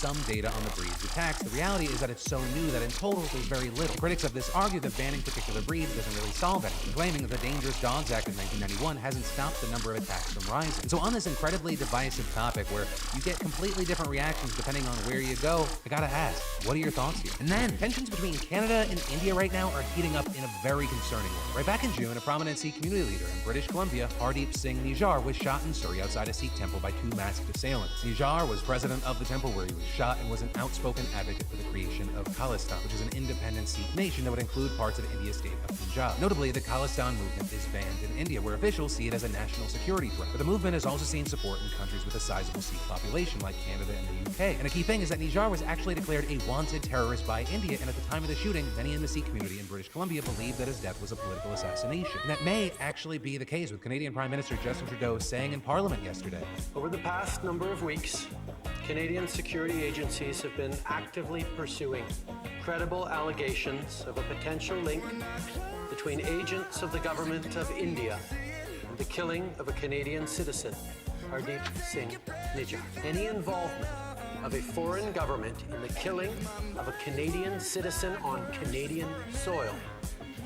some data on the breed's attacks. The reality is that it's so new that in total there's very little. Critics of this argue that banning particular breeds doesn't really solve anything, claiming that the Dangerous Dogs Act of 1991 hasn't stopped the number of attacks from rising. And so on this incredibly divisive topic where you get completely different reactions depending on where you go, I gotta ask, what are your thoughts here? And then, tensions between Canada and India right now are heating up in a very concerning way. Right back in June, a prominent Sikh community leader in British Columbia, Hardeep Singh Nijjar, was shot in Surrey outside a Sikh temple by two masked assailants. Nijjar was president of the temple where he was shot and was an outspoken advocate for the creation of Khalistan, which is an independent Sikh nation that would include parts of India's state of Punjab. Notably, the Khalistan movement is banned in India, where officials see it as a national security threat. But the movement has also seen support in countries with a sizable Sikh population like Canada and the UK. And a key thing is that Nijjar was actually declared a wanted terrorist by India, and at the time of the shooting, many in the Sikh community in British Columbia believed that his death was a political assassination. And that may actually be the case, with Canadian Prime Minister Justin Trudeau saying in Parliament yesterday, "Over the past number of weeks, Canadian security agencies have been actively pursuing credible allegations of a potential link between agents of the government of India and the killing of a Canadian citizen, Hardeep Singh Nijjar. Any involvement of a foreign government in the killing of a Canadian citizen on Canadian soil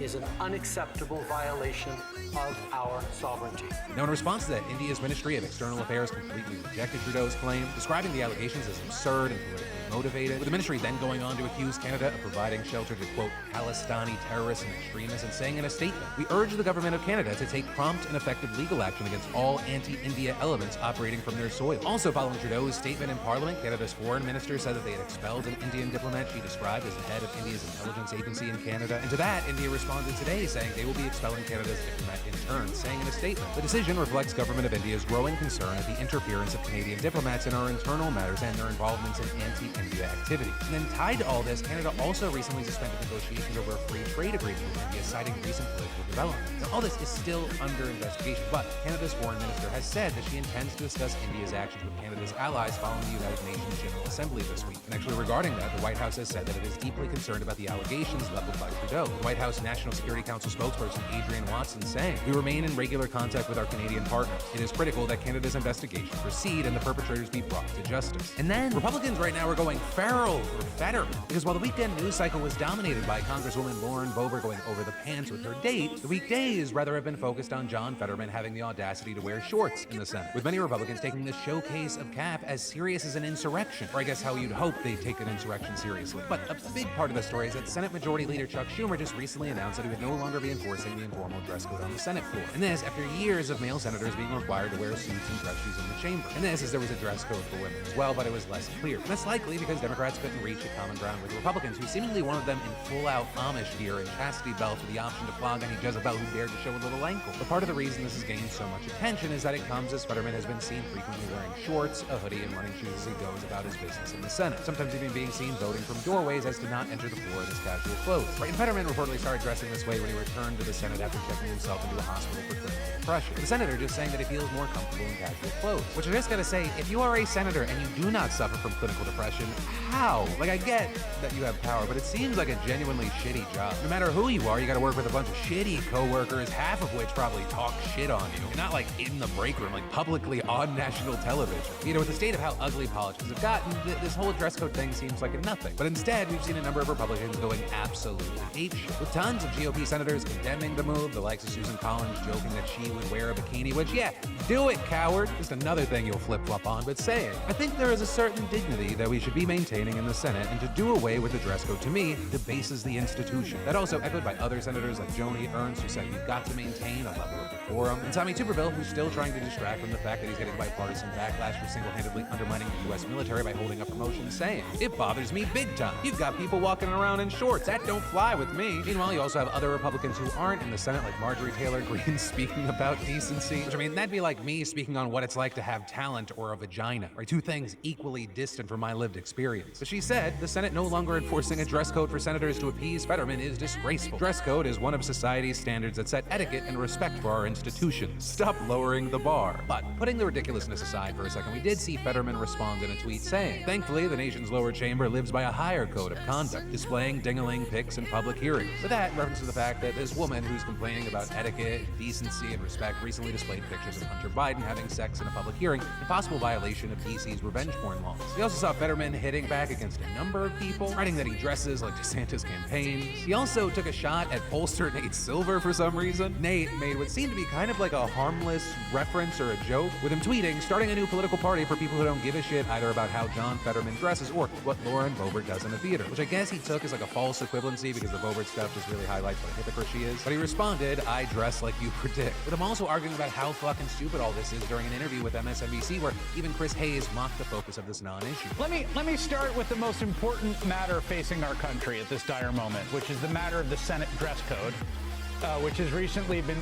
is an unacceptable violation of our sovereignty." Now, in response to that, India's Ministry of External Affairs completely rejected Trudeau's claim, describing the allegations as absurd and politically motivated, with the ministry then going on to accuse Canada of providing shelter to, quote, Khalistani terrorists and extremists, and saying in a statement, "We urge the government of Canada to take prompt and effective legal action against all anti-India elements operating from their soil." Also, following Trudeau's statement in Parliament, Canada's foreign minister said that they had expelled an Indian diplomat she described as the head of India's intelligence agency in Canada. And to that, India responded today saying they will be expelling Canada's diplomat in turn, saying in a statement, "The decision reflects government of India's growing concern at the interference of Canadian diplomats in our internal matters and their involvements in anti-India activities." And then tied to all this, Canada also recently suspended negotiations over a free trade agreement with India, citing recent political developments. Now, all this is still under investigation, but Canada's foreign minister has said that she intends to discuss India's actions with Canada's allies following the United Nations General Assembly this week. And actually, regarding that, the White House has said that it is deeply concerned about the allegations leveled by Trudeau. The White House National Security Council spokesperson Adrienne Watson saying, "We remain in regular contact with our Canadian partners. It is critical that Canada's investigation proceed and the perpetrators be brought to justice." And then, Republicans right now are going feral for Fetterman, because while the weekend news cycle was dominated by Congresswoman Lauren Boebert going over the pants with her date, the weekdays rather have been focused on John Fetterman having the audacity to wear shorts in the Senate, with many Republicans taking the showcase of Cap as serious as an insurrection, or I guess how you'd hope they'd take an insurrection seriously. But a big part of the story is that Senate Majority Leader Chuck Schumer just recently announced that he would no longer be enforcing the informal dress code on the Senate floor. And this after years of male senators being required to wear suits and dress shoes in the chamber. And this as there was a dress code for women as well, but it was less clear. And that's likely because Democrats couldn't reach a common ground with Republicans, who seemingly wanted them in full-out Amish gear and chastity belts with the option to flog any Jezebel who dared to show a little ankle. But part of the reason this has gained so much attention is that it comes as Fetterman has been seen frequently wearing shorts, a hoodie, and running shoes as he goes about his business in the Senate. Sometimes even being seen voting from doorways as to not enter the floor in his casual clothes. Right, and Fetterman reportedly started dressing this way when he returned to the Senate after checking himself into a hospital for clinical depression. The senator just saying that he feels more comfortable in casual clothes. Which I just gotta say, if you are a senator and you do not suffer from clinical depression, how? Like, I get that you have power, but it seems like a genuinely shitty job. No matter who you are, you gotta work with a bunch of shitty coworkers, half of which probably talk shit on you. And not like in the break room, like publicly on national television. You know, with the state of how ugly politics have gotten, this whole dress code thing seems like a nothing. But instead, we've seen a number of Republicans going absolutely apeshit, with tons of GOP senators condemning the move, the likes of Susan Collins joking that she would wear a bikini, which, yeah, do it, coward. Just another thing you'll flip-flop on, but saying, I think there is a certain dignity that we should be maintaining in the Senate, and to do away with the dress code, to me, debases the institution. That also echoed by other senators like Joni Ernst, who said we've got to maintain a level of decorum, and Tommy Tuberville, who's still trying to distract from the fact that he's getting bipartisan backlash for single-handedly undermining the U.S. military by holding up promotions, saying, "It bothers me big time. You've got people walking around in shorts. That don't fly with me." Meanwhile, you also have other Republicans who aren't in the Senate, like Marjorie Taylor Greene, speaking about decency. Which, I mean, that'd be like me speaking on what it's like to have talent or a vagina, right? Two things equally distant from my lived experience. But she said the Senate no longer enforcing a dress code for senators to appease Fetterman is disgraceful. Dress code is one of society's standards that set etiquette and respect for our institutions. Stop lowering the bar. But putting the ridiculousness aside for a second, we did see Fetterman respond in a tweet saying, "Thankfully, the nation's lower chamber lives by a higher code of conduct, displaying ding-a-ling pics in public hearings." With that, reference to the fact that this woman who's complaining about etiquette, decency, and respect recently displayed pictures of Hunter Biden having sex in a public hearing, a possible violation of DC's revenge porn laws. We also saw Fetterman hitting back against a number of people, writing that he dresses like DeSantis campaigns. He also took a shot at pollster Nate Silver for some reason. Nate made what seemed to be kind of like a harmless reference or a joke, with him tweeting, starting a new political party for people who don't give a shit either about how John Fetterman dresses or what Lauren Boebert does in the theater, which I guess he took as like a false equivalency because the Boebert stuff just really highlights what a hypocrite she is. But he responded, I dress like you predict. With him also arguing about how fucking stupid all this is during an interview with MSNBC where even Chris Hayes mocked the focus of this non-issue. Let me start with the most important matter facing our country at this dire moment, which is the matter of the Senate dress code, which has recently been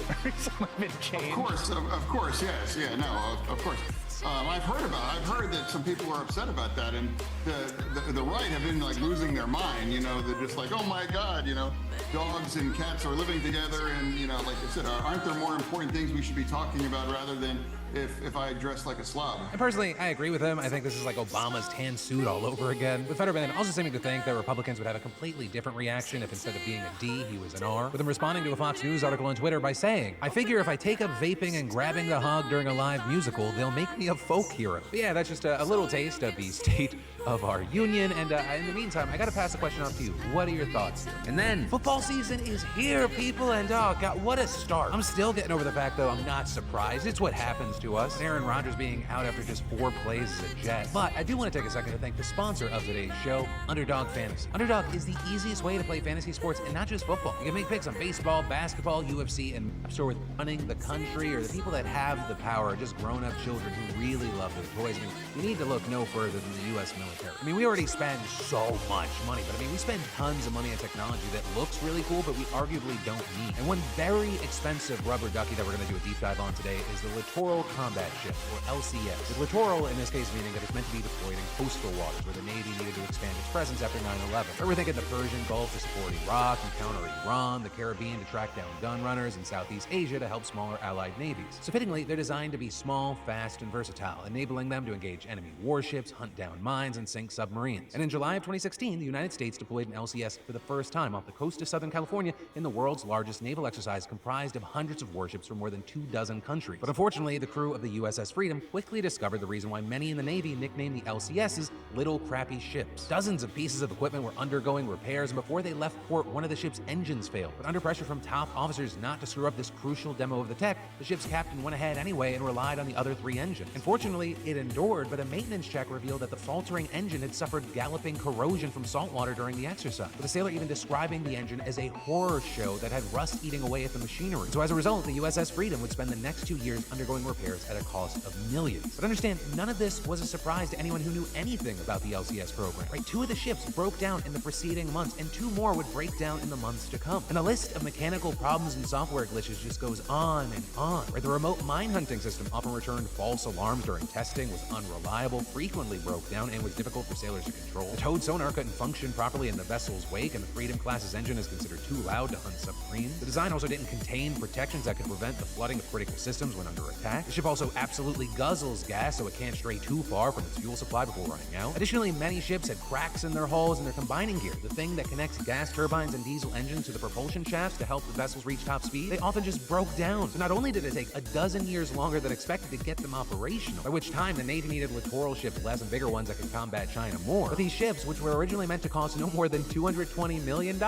changed. Of course, yes, yeah, no, of course. I've heard that some people are upset about that, and the right have been like losing their mind. You know, they're just like, oh my God, you know, dogs and cats are living together, and you know, like I said, aren't there more important things we should be talking about rather than if I dress like a slob? And personally, I agree with him. I think this is like Obama's tan suit all over again. With Fetterman also seeming to think that Republicans would have a completely different reaction if instead of being a D, he was an R. With him responding to a Fox News article on Twitter by saying, I figure if I take up vaping and grabbing the hog during a live musical, they'll make me a folk hero. But yeah, that's just a little taste of the state of our union. And in the meantime, I gotta pass the question off to you. What are your thoughts? And then, football season is here, people, and oh God, what a start. I'm still getting over the fact, though, I'm not surprised. It's what happens to us. Aaron Rodgers being out after just 4 plays as a Jet. But I do want to take a second to thank the sponsor of today's show, Underdog Fantasy. Underdog is the easiest way to play fantasy sports, and not just football. You can make picks on baseball, basketball, UFC, and I'm sure with running the country or the people that have the power, just grown-up children who really love their toys. I mean, you need to look no further than the U.S. military. I mean, we already spend so much money, but I mean, we spend tons of money on technology that looks really cool, but we arguably don't need. And one very expensive rubber ducky that we're going to do a deep dive on today is the Littoral Combat Ship, or LCS. The littoral, in this case, meaning that it's meant to be deployed in coastal waters where the Navy needed to expand its presence after 9/11. Or we're thinking the Persian Gulf to support Iraq and counter Iran, the Caribbean to track down gun runners, and Southeast Asia to help smaller allied navies. So fittingly, they're designed to be small, fast, and versatile, enabling them to engage enemy warships, hunt down mines, and sink submarines. And in July of 2016, the United States deployed an LCS for the first time off the coast of Southern California in the world's largest naval exercise comprised of hundreds of warships from more than 24 countries. But unfortunately, the crew of the USS Freedom quickly discovered the reason why many in the Navy nicknamed the LCSs little crappy ships. Dozens of pieces of equipment were undergoing repairs, and before they left port, one of the ship's engines failed. But under pressure from top officers not to screw up this crucial demo of the tech, the ship's captain went ahead anyway and relied on the other 3 engines. Unfortunately, it endured, but a maintenance check revealed that the faltering engine had suffered galloping corrosion from salt water during the exercise, with the sailor even describing the engine as a horror show that had rust eating away at the machinery. So as a result, the USS Freedom would spend the next 2 years undergoing repairs at a cost of millions. But understand, none of this was a surprise to anyone who knew anything about the LCS program. Right? 2 of the ships broke down in the preceding months, and 2 more would break down in the months to come. And the list of mechanical problems and software glitches just goes on and on. Right? The remote mine hunting system often returned false alarms during testing, was unreliable, frequently broke down, and was difficult for sailors to control. The towed sonar couldn't function properly in the vessel's wake, and the Freedom class's engine is considered too loud to hunt submarines. The design also didn't contain protections that could prevent the flooding of critical systems when under attack. The ship also absolutely guzzles gas, so it can't stray too far from its fuel supply before running out. Additionally, many ships had cracks in their hulls and their combining gear, the thing that connects gas turbines and diesel engines to the propulsion shafts to help the vessels reach top speed. They often just broke down. So not only did it take a dozen years longer than expected to get them operational, by which time the Navy needed littoral ships less and bigger ones that could combat China more. But these ships, which were originally meant to cost no more than $220 million,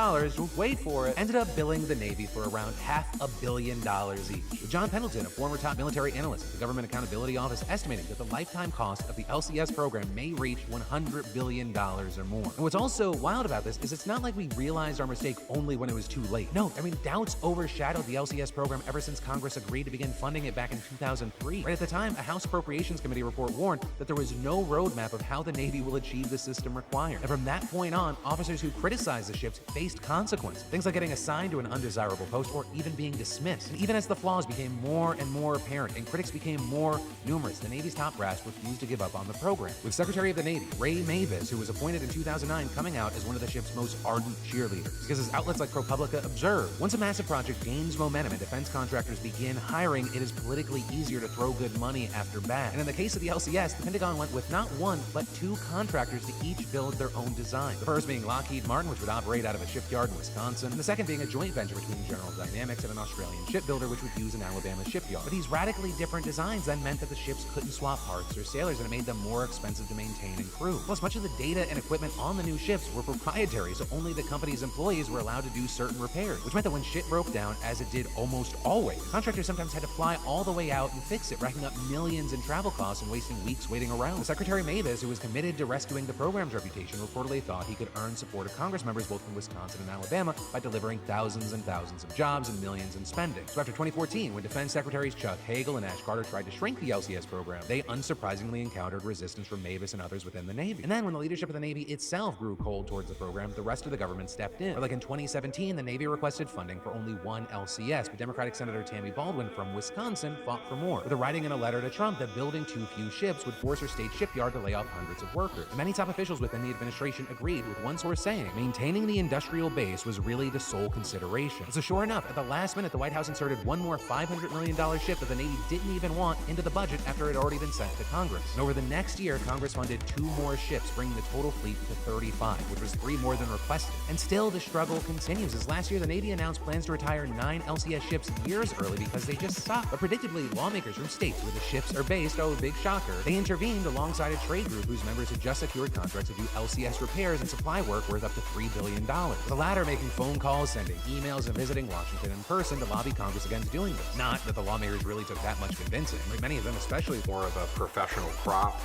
wait for it, ended up billing the Navy for around $500 million each. With John Pendleton, a former top military analyst at the Government Accountability Office, estimating that the lifetime cost of the LCS program may reach $100 billion or more. And what's also wild about this is it's not like we realized our mistake only when it was too late. No, I mean, doubts overshadowed the LCS program ever since Congress agreed to begin funding it back in 2003. Right at the time, a House Appropriations Committee report warned that there was no roadmap of how the Navy will achieve the system required. And from that point on, officers who criticized the ships faced consequences. Things like getting assigned to an undesirable post or even being dismissed. And even as the flaws became more and more apparent and critics became more numerous, the Navy's top brass refused to give up on the program. With Secretary of the Navy Ray Mabus, who was appointed cited in 2009 coming out as one of the ship's most ardent cheerleaders. Because as outlets like ProPublica observe, once a massive project gains momentum and defense contractors begin hiring, it is politically easier to throw good money after bad. And in the case of the LCS, the Pentagon went with not one, but two contractors to each build their own design. The first being Lockheed Martin, which would operate out of a shipyard in Wisconsin, and the second being a joint venture between General Dynamics and an Australian shipbuilder, which would use an Alabama shipyard. But these radically different designs then meant that the ships couldn't swap parts or sailors, and it made them more expensive to maintain and crew. Plus, much of the data and equipment on the new ships were proprietary, so only the company's employees were allowed to do certain repairs, which meant that when shit broke down, as it did almost always, contractors sometimes had to fly all the way out and fix it, racking up millions in travel costs and wasting weeks waiting around. The Secretary Mavis, who was committed to rescuing the program's reputation, reportedly thought he could earn support of Congress members both from Wisconsin and Alabama by delivering thousands and thousands of jobs and millions in spending. So after 2014, when Defense Secretaries Chuck Hagel and Ash Carter tried to shrink the LCS program, they unsurprisingly encountered resistance from Mavis and others within the Navy. And then when the leadership of the Navy itself grew cold towards the program, the rest of the government stepped in. Or like in 2017, the Navy requested funding for only one LCS, but Democratic Senator Tammy Baldwin from Wisconsin fought for more, with her writing in a letter to Trump that building too few ships would force her state shipyard to lay off hundreds of workers. And many top officials within the administration agreed, with one source saying maintaining the industrial base was really the sole consideration. So sure enough, at the last minute, the White House inserted one more $500 million ship that the Navy didn't even want into the budget after it had already been sent to Congress. And over the next year, Congress funded 2 more ships, bringing the total fleet to 35, which was 3 more than requested. And still, the struggle continues, as last year the Navy announced plans to retire 9 LCS ships years early because they just suck. But predictably, lawmakers from states where the ships are based, oh, big shocker, they intervened alongside a trade group whose members had just secured contracts to do LCS repairs and supply work worth up to $3 billion. The latter making phone calls, sending emails, and visiting Washington in person to lobby Congress against doing this. Not that the lawmakers really took that much convincing. Many of them, especially more of a professional crop.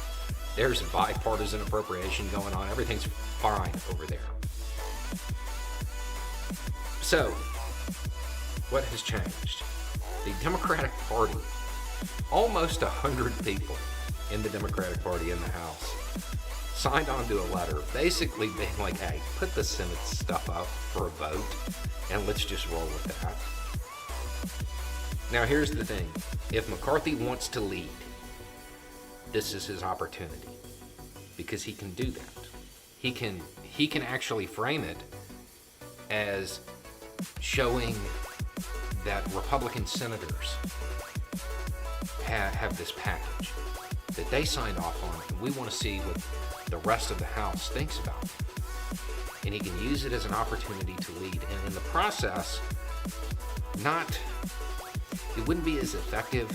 There's bipartisan appropriation going on. Everything's fine over there. So, what has changed? The Democratic Party, almost 100 people in the Democratic Party in the House, signed on to a letter basically being like, hey, put the Senate stuff up for a vote and let's just roll with that. Now here's the thing. If McCarthy wants to lead, this is his opportunity because he can do that. He can actually frame it as showing that Republican senators have this package that they signed off on, and we want to see what the rest of the House thinks about it. And he can use it as an opportunity to lead, and in the process, it wouldn't be as effective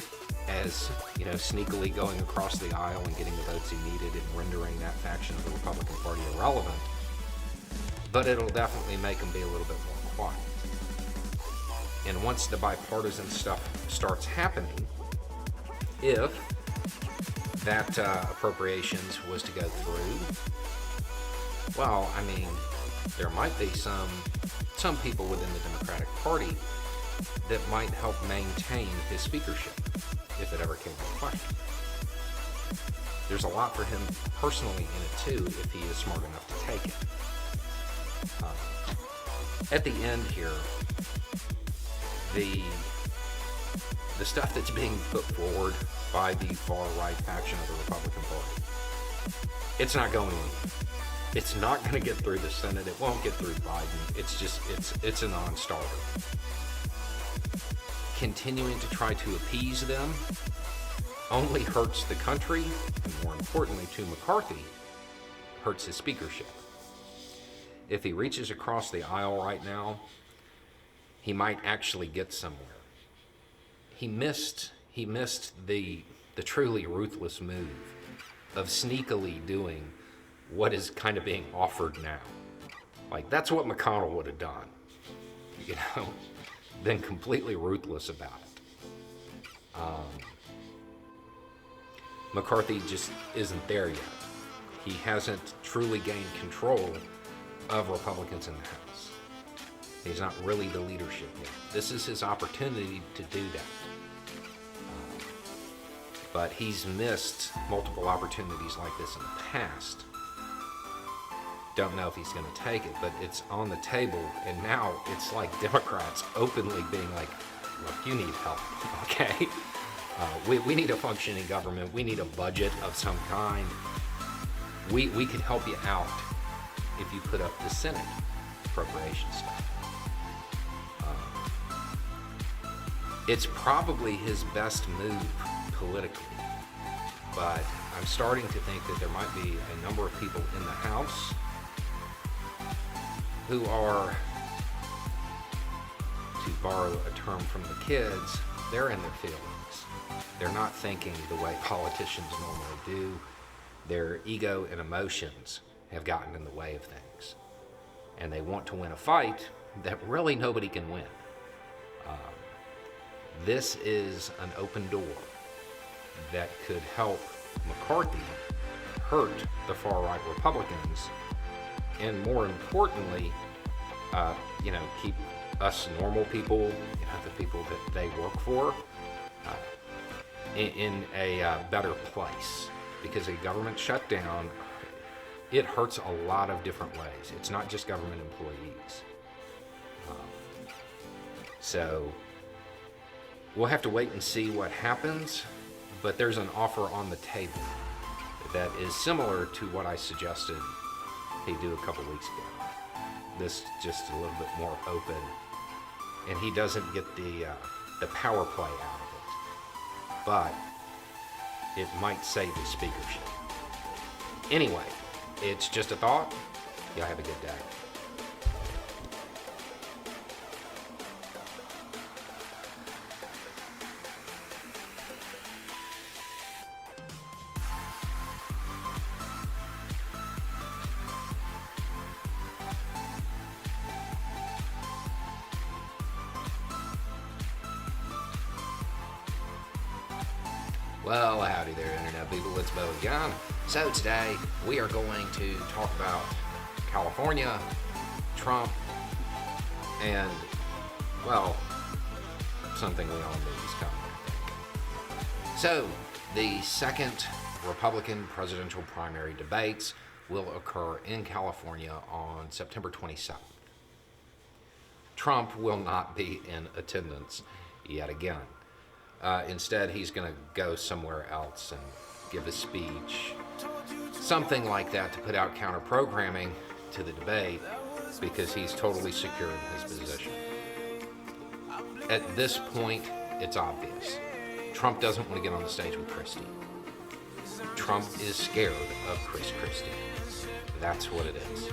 as, sneakily going across the aisle and getting the votes he needed and rendering that faction of the Republican Party irrelevant, but it'll definitely make him be a little bit more quiet. And once the bipartisan stuff starts happening, if that appropriations was to go through, well, there might be some people within the Democratic Party that might help maintain his speakership if it ever came to question. There's a lot for him personally in it too if he is smart enough to take it. At the end here, the stuff that's being put forward by the far-right faction of the Republican Party, it's not going anywhere. It's not going to get through the Senate. It won't get through Biden. It's a non-starter. Continuing to try to appease them only hurts the country, and more importantly to McCarthy, hurts his speakership. If he reaches across the aisle right now, he might actually get somewhere. He missed the truly ruthless move of sneakily doing what is kind of being offered now. Like, that's what McConnell would have done, been completely ruthless about it. McCarthy just isn't there yet. He hasn't truly gained control of Republicans in the House. He's not really the leadership yet. This is his opportunity to do that. But he's missed multiple opportunities like this in the past. Don't know if he's going to take it, but it's on the table, and now it's like Democrats openly being like, look, you need help, okay? We need a functioning government. We need a budget of some kind. We could help you out if you put up the Senate appropriation stuff. It's probably his best move politically, but I'm starting to think that there might be a number of people in the House who are, to borrow a term from the kids, they're in their feelings. They're not thinking the way politicians normally do. Their ego and emotions have gotten in the way of things. And they want to win a fight that really nobody can win. This is an open door that could help McCarthy hurt the far-right Republicans, and more importantly, keep us normal people, the people that they work for, in a better place. Because a government shutdown, it hurts a lot of different ways. It's not just government employees. So we'll have to wait and see what happens, but there's an offer on the table that is similar to what I suggested he do a couple weeks ago. This just a little bit more open, and he doesn't get the power play out of it, but it might save his speakership. Anyway, it's just a thought. Y'all have a good day. Well, howdy there, Internet people. It's Bo again. So today, we are going to talk about California, Trump, and, well, something we all knew was coming, I think. So, the second Republican presidential primary debates will occur in California on September 27th. Trump will not be in attendance yet again. Instead, he's going to go somewhere else and give a speech, something like that, to put out counter-programming to the debate, because he's totally secure in his position. At this point, it's obvious. Trump doesn't want to get on the stage with Christie. Trump is scared of Chris Christie. That's what it is.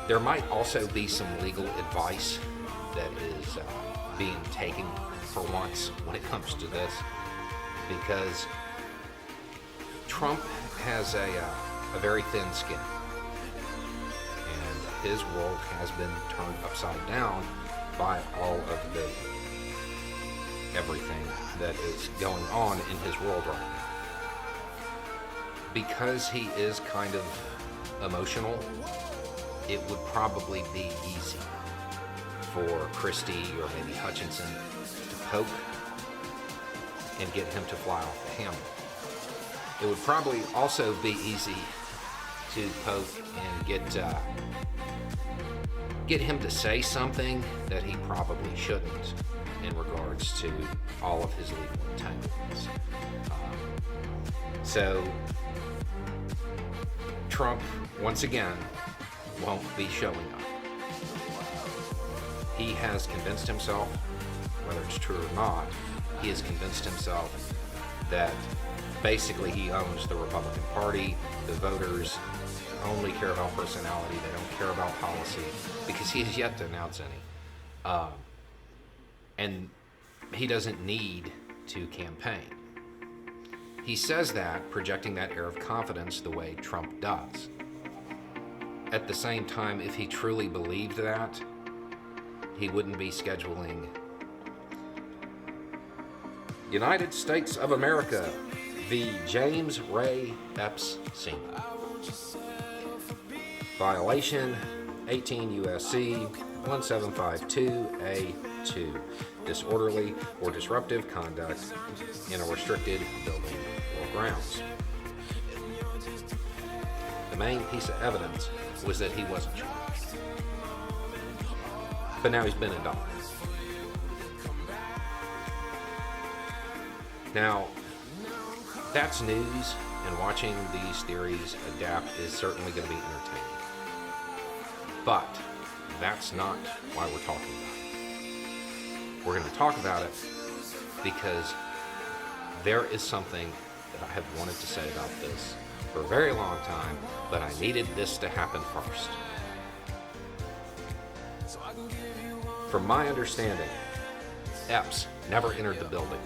There might also be some legal advice that is being taken for once when it comes to this, because Trump has a very thin skin, and his world has been turned upside down by all of the everything that is going on in his world right now. Because he is kind of emotional, it would probably be easy for Christie or maybe Hutchinson to poke and get him to fly off the handle. It would probably also be easy to poke and get him to say something that he probably shouldn't in regards to all of his legal entanglements. So Trump, once again, won't be showing up. He has convinced himself, whether it's true or not, he has convinced himself that basically he owns the Republican Party. The voters only care about personality. They don't care about policy, because he has yet to announce any. And he doesn't need to campaign. He says that, projecting that air of confidence the way Trump does. At the same time, if he truly believed that, he wouldn't be scheduling United States of America, the James Ray Epps scene. Violation 18 U.S.C. 1752A2. Disorderly or disruptive conduct in a restricted building or grounds. The main piece of evidence was that he wasn't charged. But now he's been indicted. Now, that's news and watching these theories adapt is certainly going to be entertaining. But that's not why we're talking about it. We're going to talk about it because there is something that I have wanted to say about this for a very long time, but I needed this to happen first. From my understanding, Epps never entered the building,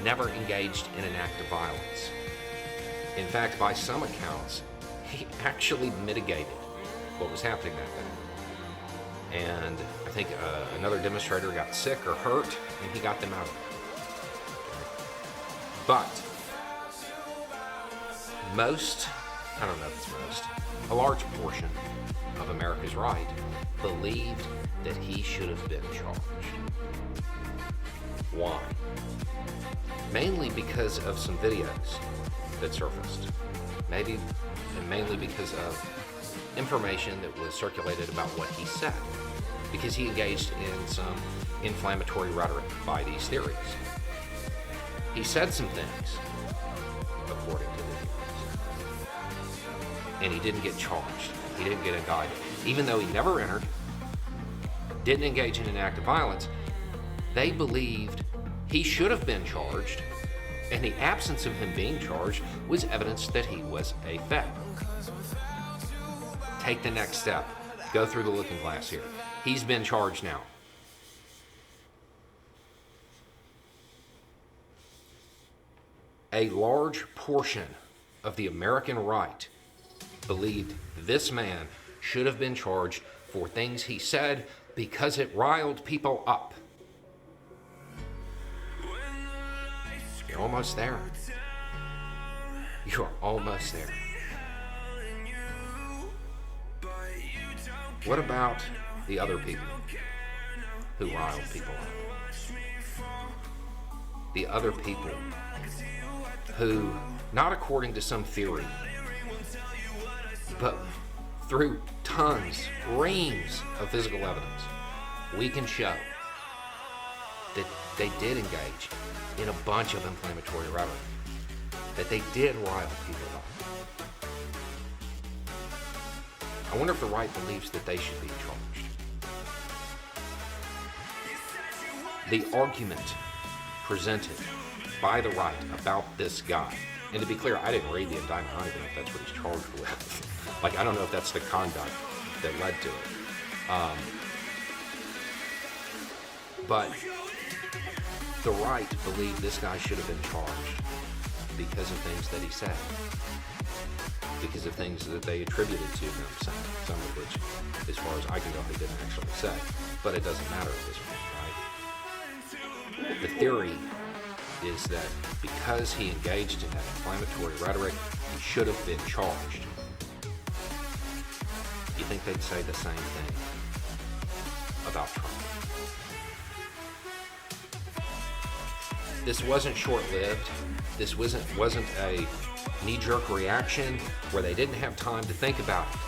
never engaged in an act of violence. In fact, by some accounts, he actually mitigated what was happening that day. And I think another demonstrator got sick or hurt, and he got them out of it. But a large portion of America's right believed that he should have been charged. Why? Mainly because of some videos that surfaced. Mainly because of information that was circulated about what he said. Because he engaged in some inflammatory rhetoric by these theories. He said some things, according to the theories. And he didn't get charged. He didn't get indicted. Even though he never entered, didn't engage in an act of violence, they believed he should have been charged, and the absence of him being charged was evidence that he was a fed. Take the next step. Go through the looking glass here. He's been charged now. A large portion of the American right believed this man should have been charged for things he said because it riled people up. You're almost there. You're almost there. What about the other people who riled people up? The other people who, not according to some theory, but through tons, reams of physical evidence, we can show that they did engage in a bunch of inflammatory rhetoric, that they did rile people up. I wonder if the right believes that they should be charged. The argument presented by the right about this guy, and to be clear, I didn't read the indictment. I don't even know if that's what he's charged with. I don't know if that's the conduct that led to it. But the right believed this guy should have been charged because of things that he said, because of things that they attributed to him saying, some of which, as far as I can tell, he didn't actually say. But it doesn't matter at this point, right? The theory is that because he engaged in that inflammatory rhetoric, he should have been charged. You think they'd say the same thing about Trump? This wasn't short-lived. This wasn't a knee-jerk reaction where they didn't have time to think about it.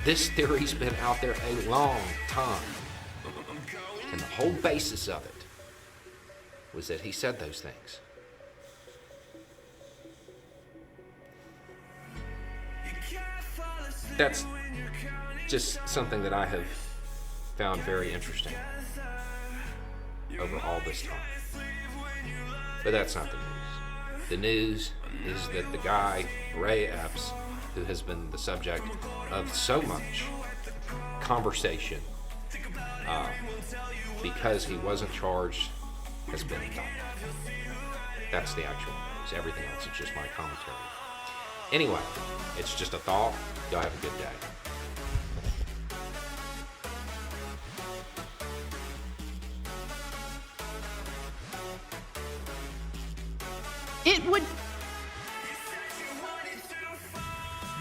This theory's been out there a long time. And the whole basis of it was that he said those things. That's just something that I have found very interesting over all this time. But that's not the news. The news is that the guy, Ray Epps, who has been the subject of so much conversation because he wasn't charged, has been indicted. That's the actual news. Everything else is just my commentary. Anyway, it's just a thought. Y'all have a good day. It would...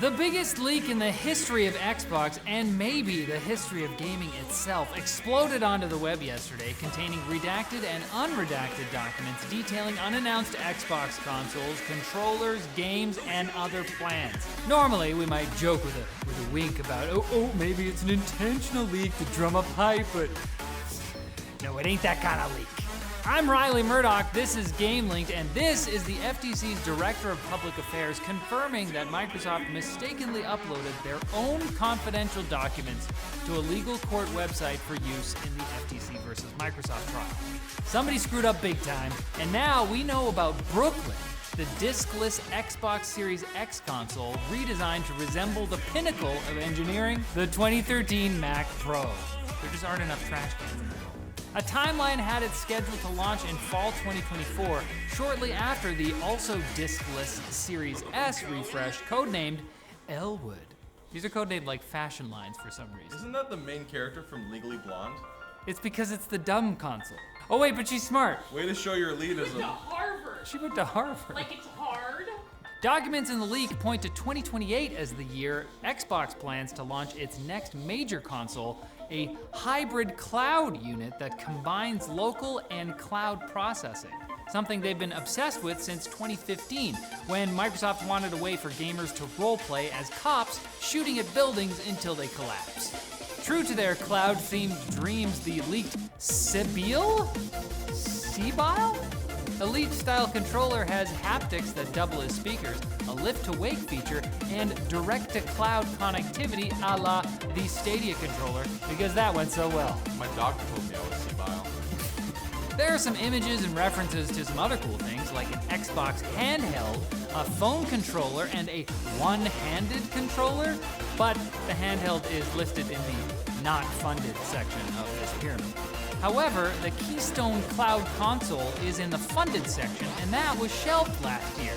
The biggest leak in the history of Xbox, and maybe the history of gaming itself, exploded onto the web yesterday, containing redacted and unredacted documents detailing unannounced Xbox consoles, controllers, games, and other plans. Normally, we might joke with a wink about, oh, maybe it's an intentional leak to drum up hype, but no, it ain't that kind of leak. I'm Riley Murdoch, this is GameLinked, and this is the FTC's Director of Public Affairs confirming that Microsoft mistakenly uploaded their own confidential documents to a legal court website for use in the FTC versus Microsoft trial. Somebody screwed up big time, and now we know about Brooklyn, the diskless Xbox Series X console redesigned to resemble the pinnacle of engineering, the 2013 Mac Pro. There just aren't enough trash cans in the world. A timeline had it scheduled to launch in fall 2024, shortly after the also diskless Series S refresh, codenamed Elwood. These are codenamed like fashion lines for some reason. Isn't that the main character from Legally Blonde? It's because it's the dumb console. Oh wait, but she's smart. Way to show your elitism. Harvard. She went to Harvard. Like it's hard. Documents in the leak point to 2028 as the year Xbox plans to launch its next major console, a hybrid cloud unit that combines local and cloud processing, something they've been obsessed with since 2015, when Microsoft wanted a way for gamers to roleplay as cops shooting at buildings until they collapse. True to their cloud-themed dreams, the leaked Sebile? Elite-style controller has haptics that double as speakers, a lift-to-wake feature, and direct-to-cloud connectivity a la the Stadia controller, because that went so well. My doctor told me I was sebile. There are some images and references to some other cool things, like an Xbox handheld, a phone controller, and a one-handed controller, but the handheld is listed in the not funded section of this pyramid. However, the Keystone Cloud console is in the funded section, and that was shelved last year.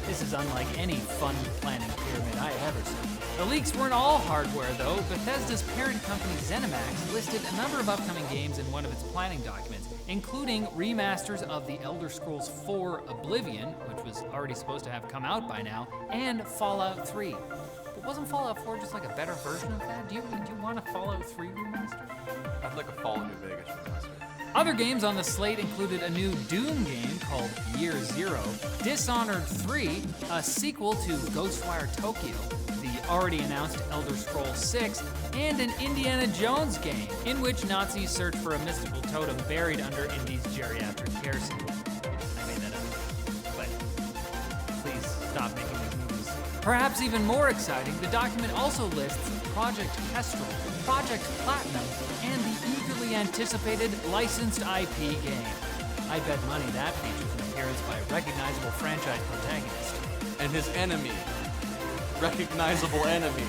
This is unlike any fund planning pyramid I have ever seen. The leaks weren't all hardware, though. Bethesda's parent company ZeniMax listed a number of upcoming games in one of its planning documents, including remasters of The Elder Scrolls IV Oblivion, which was already supposed to have come out by now, and Fallout 3. But wasn't Fallout 4 just like a better version of that? Do you want a Fallout 3 remaster? I'd like a Fallout New Vegas remaster. Other games on the slate included a new Doom game called Year Zero, Dishonored 3, a sequel to Ghostwire Tokyo, the already announced Elder Scrolls 6, and an Indiana Jones game in which Nazis search for a mystical totem buried under Indy's geriatric care center. I made that up, but please stop making these movies. Perhaps even more exciting, the document also lists Project Kestrel, Project Platinum, and the eagerly anticipated licensed IP game. I bet money that features an appearance by a recognizable franchise protagonist. And his enemy. Recognizable enemy.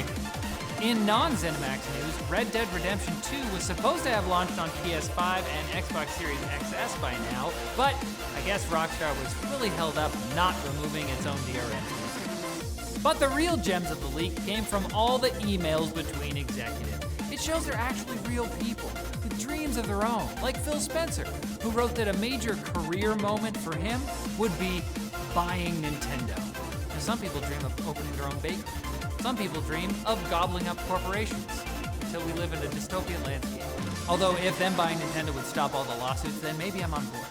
In non-ZeniMax news, Red Dead Redemption 2 was supposed to have launched on PS5 and Xbox Series XS by now, but I guess Rockstar was really held up not removing its own DRM. But the real gems of the leak came from all the emails between executives. It shows they're actually real people with dreams of their own, like Phil Spencer, who wrote that a major career moment for him would be buying Nintendo. Now, some people dream of opening their own bakery. Some people dream of gobbling up corporations until we live in a dystopian landscape. Although if them buying Nintendo would stop all the lawsuits, then maybe I'm on board.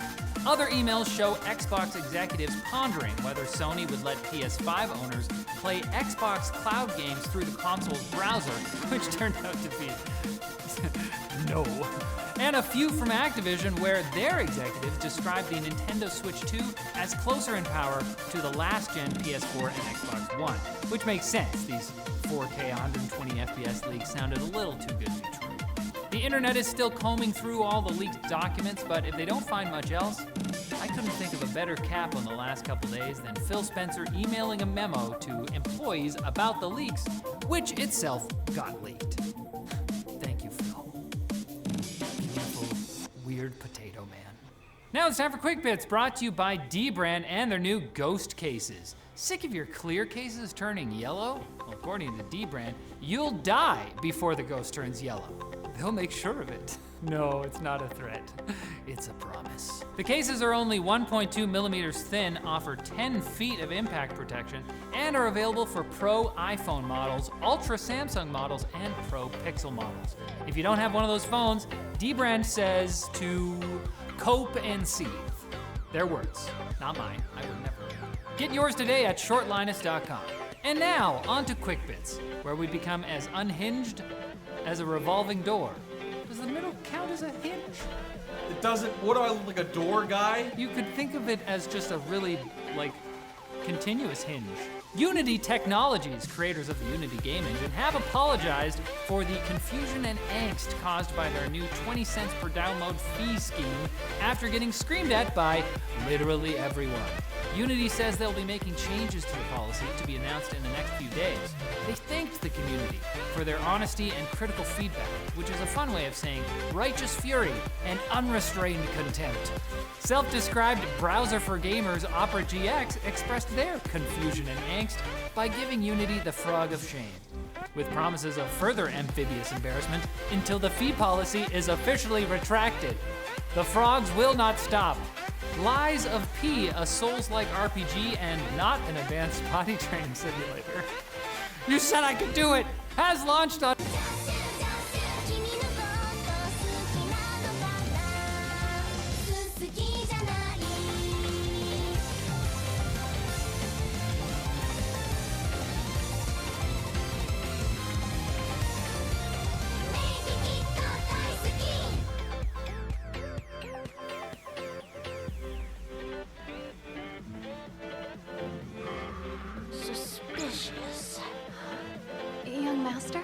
Other emails show Xbox executives pondering whether Sony would let PS5 owners play Xbox Cloud games through the console's browser, which turned out to be no. And a few from Activision where their executives described the Nintendo Switch 2 as closer in power to the last-gen PS4 and Xbox One, which makes sense. These 4K 120 FPS leaks sounded a little too good to be true. The internet is still combing through all the leaked documents, but if they don't find much else, I couldn't think of a better cap on the last couple days than Phil Spencer emailing a memo to employees about the leaks, which itself got leaked. Thank you, Phil. Beautiful, weird potato man. Now it's time for Quick Bits, brought to you by Dbrand and their new Ghost cases. Sick of your clear cases turning yellow? Well, according to Dbrand, you'll die before the ghost turns yellow. They'll make sure of it. No, it's not a threat. It's a promise. The cases are only 1.2 millimeters thin, offer 10 feet of impact protection, and are available for Pro iPhone models, Ultra Samsung models, and Pro Pixel models. If you don't have one of those phones, Dbrand says to cope and seethe. Their words, not mine. I would never. Get yours today at shortlinus.com. And now, on to Quick Bits, where we become as unhinged as a revolving door. Does the middle count as a hinge? It doesn't. What do I look like, a door guy? You could think of it as just a really, continuous hinge. Unity Technologies, creators of the Unity game engine, have apologized for the confusion and angst caused by their new 20 cents per download fee scheme after getting screamed at by literally everyone. Unity says they'll be making changes to the policy to be announced in the next few days. They thanked the community for their honesty and critical feedback, which is a fun way of saying righteous fury and unrestrained contempt. Self-described browser for gamers Opera GX expressed their confusion and angst by giving Unity the frog of shame, with promises of further amphibious embarrassment until the fee policy is officially retracted. The frogs will not stop. Lies of P, a Souls-like RPG and not an advanced potty training simulator. You said I could do it! Has launched on... Suspicious. Young master,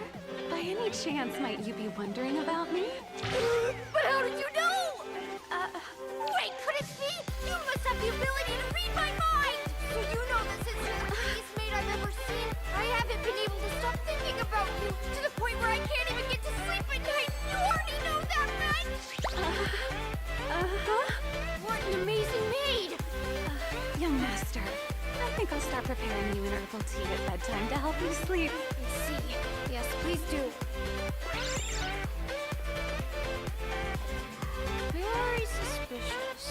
by any chance might you be wondering about me? But how did you know? Wait, could it be? You must have the ability to read my mind! So you know that since you're the prettiest maid I've ever seen, I haven't been able to stop thinking about you, to the point where I can't even get to sleep at night. You already know that, right? What an amazing maid! Young master, I think I'll start preparing you an herbal tea at bedtime to help you sleep. I see. Yes, please do. Very suspicious.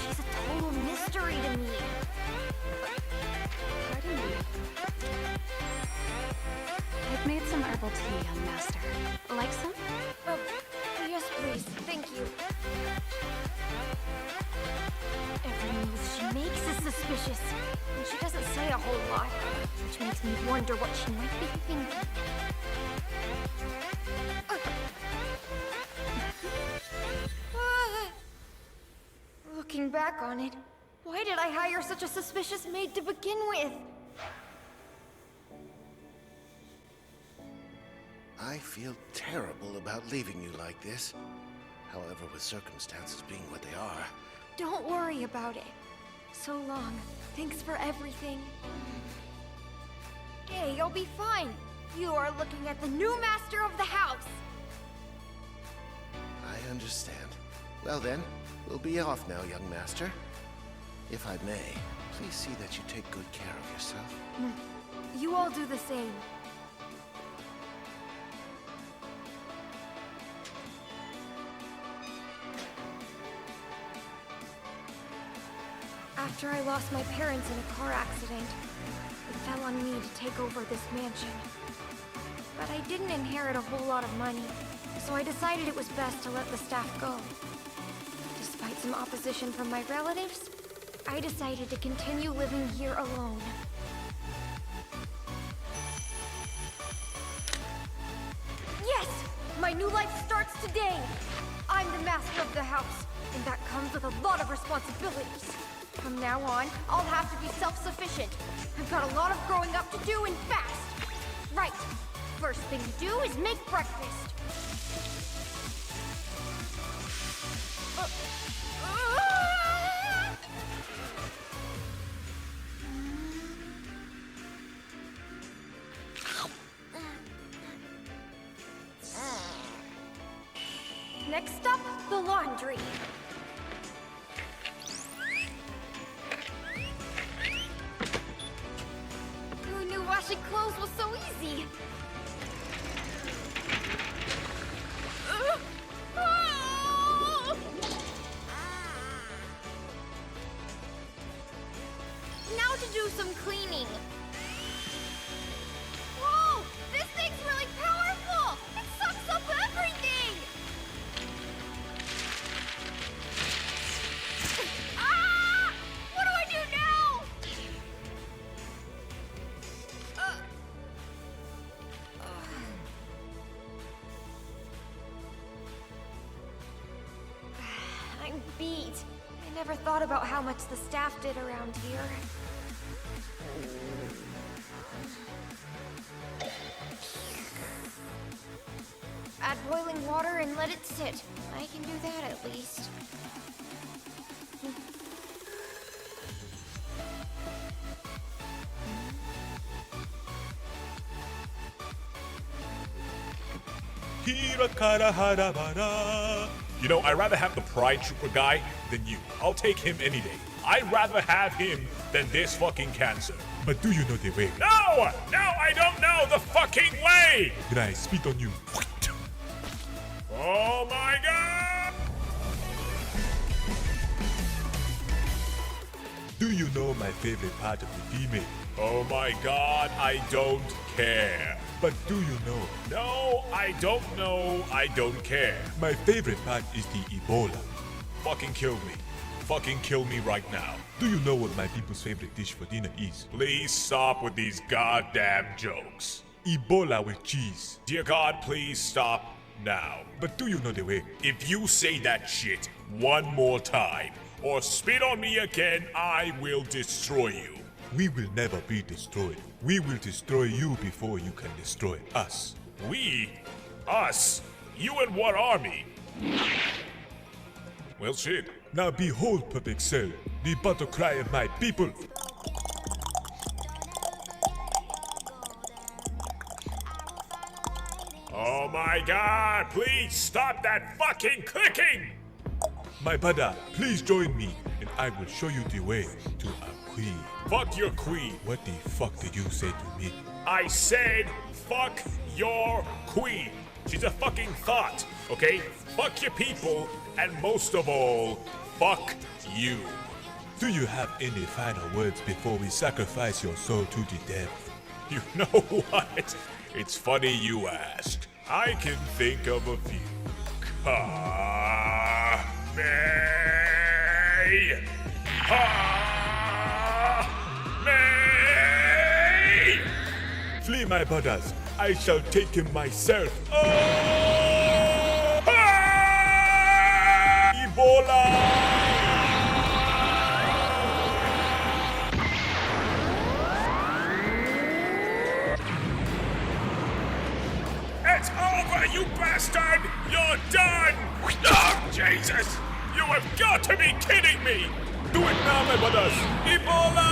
She's a total mystery to me. Pardon me. I've made some herbal tea, young master. Like some? Yes, please. Thank you. Every move she makes is suspicious, and she doesn't say a whole lot, which makes me wonder what she might be thinking. Looking back on it, why did I hire such a suspicious maid to begin with? I feel terrible about leaving you like this. However, with circumstances being what they are... Don't worry about it. So long. Thanks for everything. Hey, you'll be fine. You are looking at the new master of the house. I understand. Well then, we'll be off now, young master. If I may, please see that you take good care of yourself. You all do the same. After I lost my parents in a car accident, it fell on me to take over this mansion. But I didn't inherit a whole lot of money, so I decided it was best to let the staff go. Despite some opposition from my relatives, I decided to continue living here alone. Yes! My new life starts today! I'm the master of the house, and that comes with a lot of responsibilities. From now on, I'll have to be self-sufficient. I've got a lot of growing up to do and fast. Right. First thing to do is make breakfast. Next up, the laundry. Who knew washing clothes was so easy? Now to do some cleaning. Whoa! This thing's really powerful! It sucks up everything! Ah! What do I do now? never thought about how much the staff did around here. Add boiling water and let it sit. I can do that at least. You know, I'd rather have the Pride Trooper guy than you. I'll take him any day. I'd rather have him than this fucking cancer. But do you know the way? No! No, I don't know the fucking way! Can I spit on you? Oh my god! Do you know my favorite part of the female? Oh my god, I don't care. But do you know? No, I don't know. I don't care. My favorite part is the Ebola. Fucking kill me. Fucking kill me right now. Do you know what my people's favorite dish for dinner is? Please stop with these goddamn jokes. Ebola with cheese. Dear God, please stop now. But do you know the way? If you say that shit one more time or spit on me again, I will destroy you. We will never be destroyed. We will destroy you before you can destroy us. We? Us? You and what army? Well, shit. Now behold, Perfect Cell, the battle cry of my people. Oh my god, please stop that fucking clicking! My brother, please join me and I will show you the way to a queen. Fuck your queen. What the fuck did you say to me? I said, fuck your queen. She's a fucking thought, okay? Fuck your people, and most of all, fuck you. Do you have any final words before we sacrifice your soul to the devil? You know what? It's funny you ask. I can think of a few. Flee, my brothers. I shall take him myself. Oh! Ebola! It's over, you bastard! You're done! Oh, Jesus! You have got to be kidding me! Do it now, my brothers! Ebola!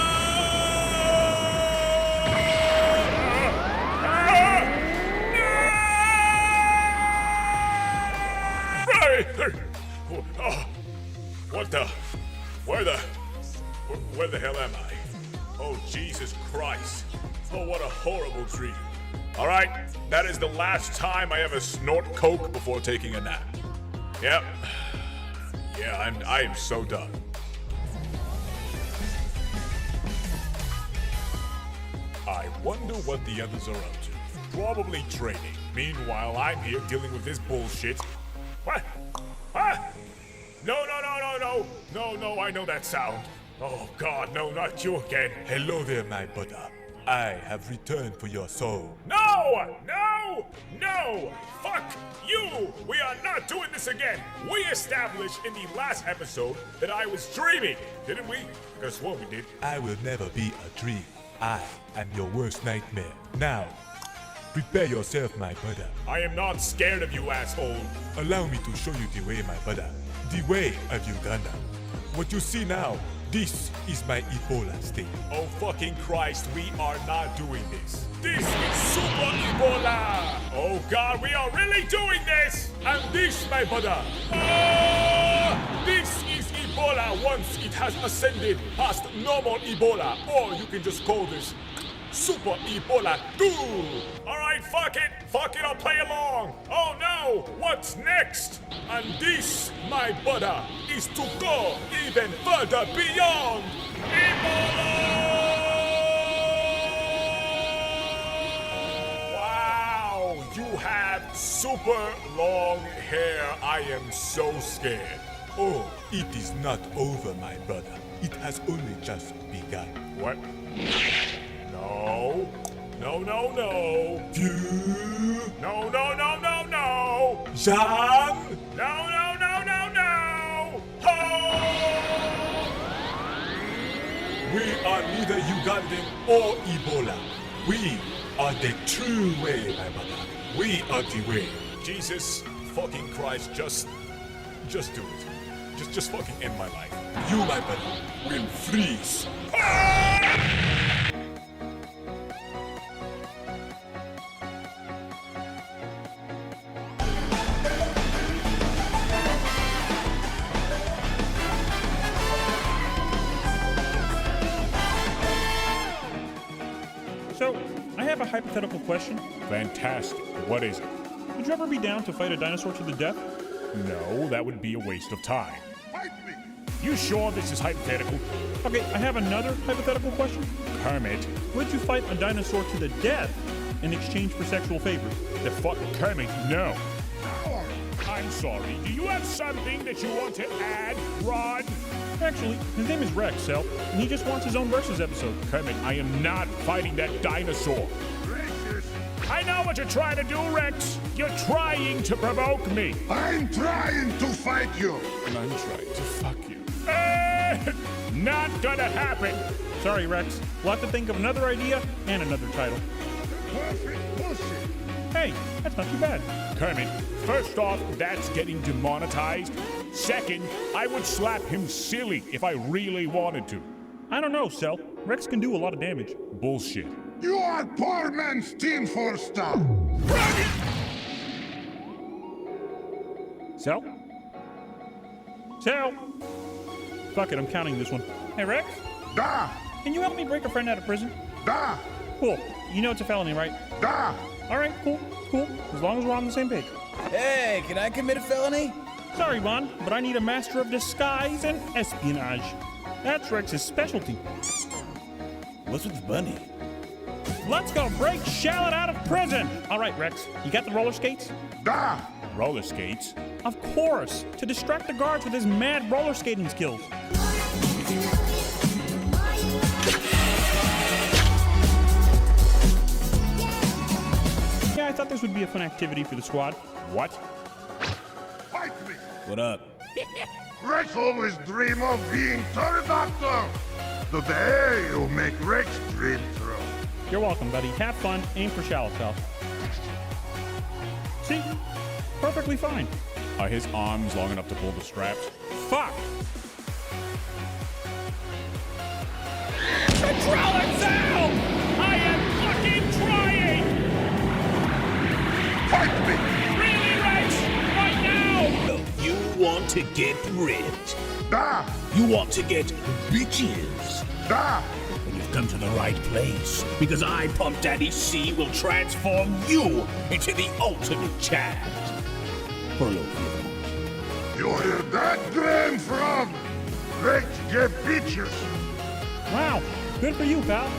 Oh, what the? Where the hell am I? Oh, Jesus Christ. Oh, what a horrible dream. All right, that is the last time I ever snort coke before taking a nap. Yep. Yeah, I am so done. I wonder what the others are up to. Probably training. Meanwhile, I'm here dealing with this bullshit. What? Huh? No, I know that sound. Oh God, no, not you again. Hello there, my brother. I have returned for your soul. No! Fuck you! We are not doing this again. We established in the last episode that I was dreaming, didn't we? Because what we did. I will never be a dream. I am your worst nightmare. Now, prepare yourself, my brother. I am not scared of you, asshole. Allow me to show you the way, my brother. The way of Uganda. What you see now, this is my Ebola state. Oh fucking Christ, we are not doing this. This is Super Ebola! Oh God, we are really doing this! And this, my brother, this is Ebola once it has ascended past normal Ebola. Or you can just call this Super Ebola 2! Alright, fuck it, I'll play along! Oh no, what's next? And this, my brother, is to go even further beyond Ebola! Wow, you have super long hair. I am so scared. Oh, it is not over, my brother. It has only just begun. What? No. Phew. No. Jean. No. Oh. We are neither Ugandan or Ebola. We are the true way, my mother. We are the way. Jesus fucking Christ, just do it. Just fucking end my life. You, my brother, will freeze. So, I have a hypothetical question. Fantastic. What is it? Would you ever be down to fight a dinosaur to the death? No, that would be a waste of time. Fight me! You sure this is hypothetical? Okay, I have another hypothetical question. Kermit. Would you fight a dinosaur to the death in exchange for sexual favors? The fuck, Kermit, no. I'm sorry, do you have something that you want to add, Rod? Actually, his name is Rex, Cell, and he just wants his own Versus episode. Kermit, I am not fighting that dinosaur. I know what you're trying to do, Rex. You're trying to provoke me. I'm trying to fight you. And I'm trying to fuck you. Not gonna happen. Sorry, Rex. We'll have to think of another idea and another title. Perfect pussy. Hey, that's not too bad. Kermit, first off, that's getting demonetized. Second, I would slap him silly if I really wanted to. I don't know, Cell. Rex can do a lot of damage. Bullshit. You are poor man's Team 4-star. Cell? Cell? Fuck it, I'm counting this one. Hey, Rex? Da! Can you help me break a friend out of prison? Da! Cool. You know it's a felony, right? Da! All right, cool. As long as we're on the same page. Hey, can I commit a felony? Sorry, Juan, but I need a master of disguise and espionage. That's Rex's specialty. What's with Bunny? Let's go break Shallot out of prison! All right, Rex, you got the roller skates? Da! Roller skates? Of course, to distract the guards with his mad roller skating skills. Yeah, I thought this would be a fun activity for the squad. What? Fight me! What up? Rex always dream of being pterodactyl. Today you make Rex dream true. You're welcome, buddy. Have fun. Aim for Shallot's house. See? Perfectly fine. Are his arms long enough to pull the straps? Fuck! Control itself! I am fucking trying! Fight me! Really, Rex? Right now! You want to get ripped. Da! You want to get bitches. Da! Well, you've come to the right place, because I, Pump Daddy C, will transform you into the ultimate Chad. For a little bit. You hear that, Grand Frog? Rex get bitches. Wow, good for you, pal.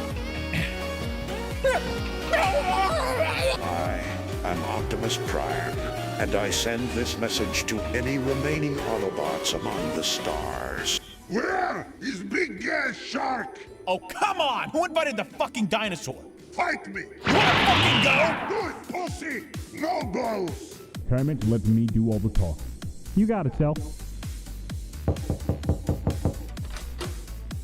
I am Optimus Prime, and I send this message to any remaining Autobots among the stars. Where is Big Gas Shark? Oh, come on! Who invited the fucking dinosaur? Fight me! You wanna fucking go? Do it, pussy! No balls! Kermit, let me do all the talk. You got it, Cell.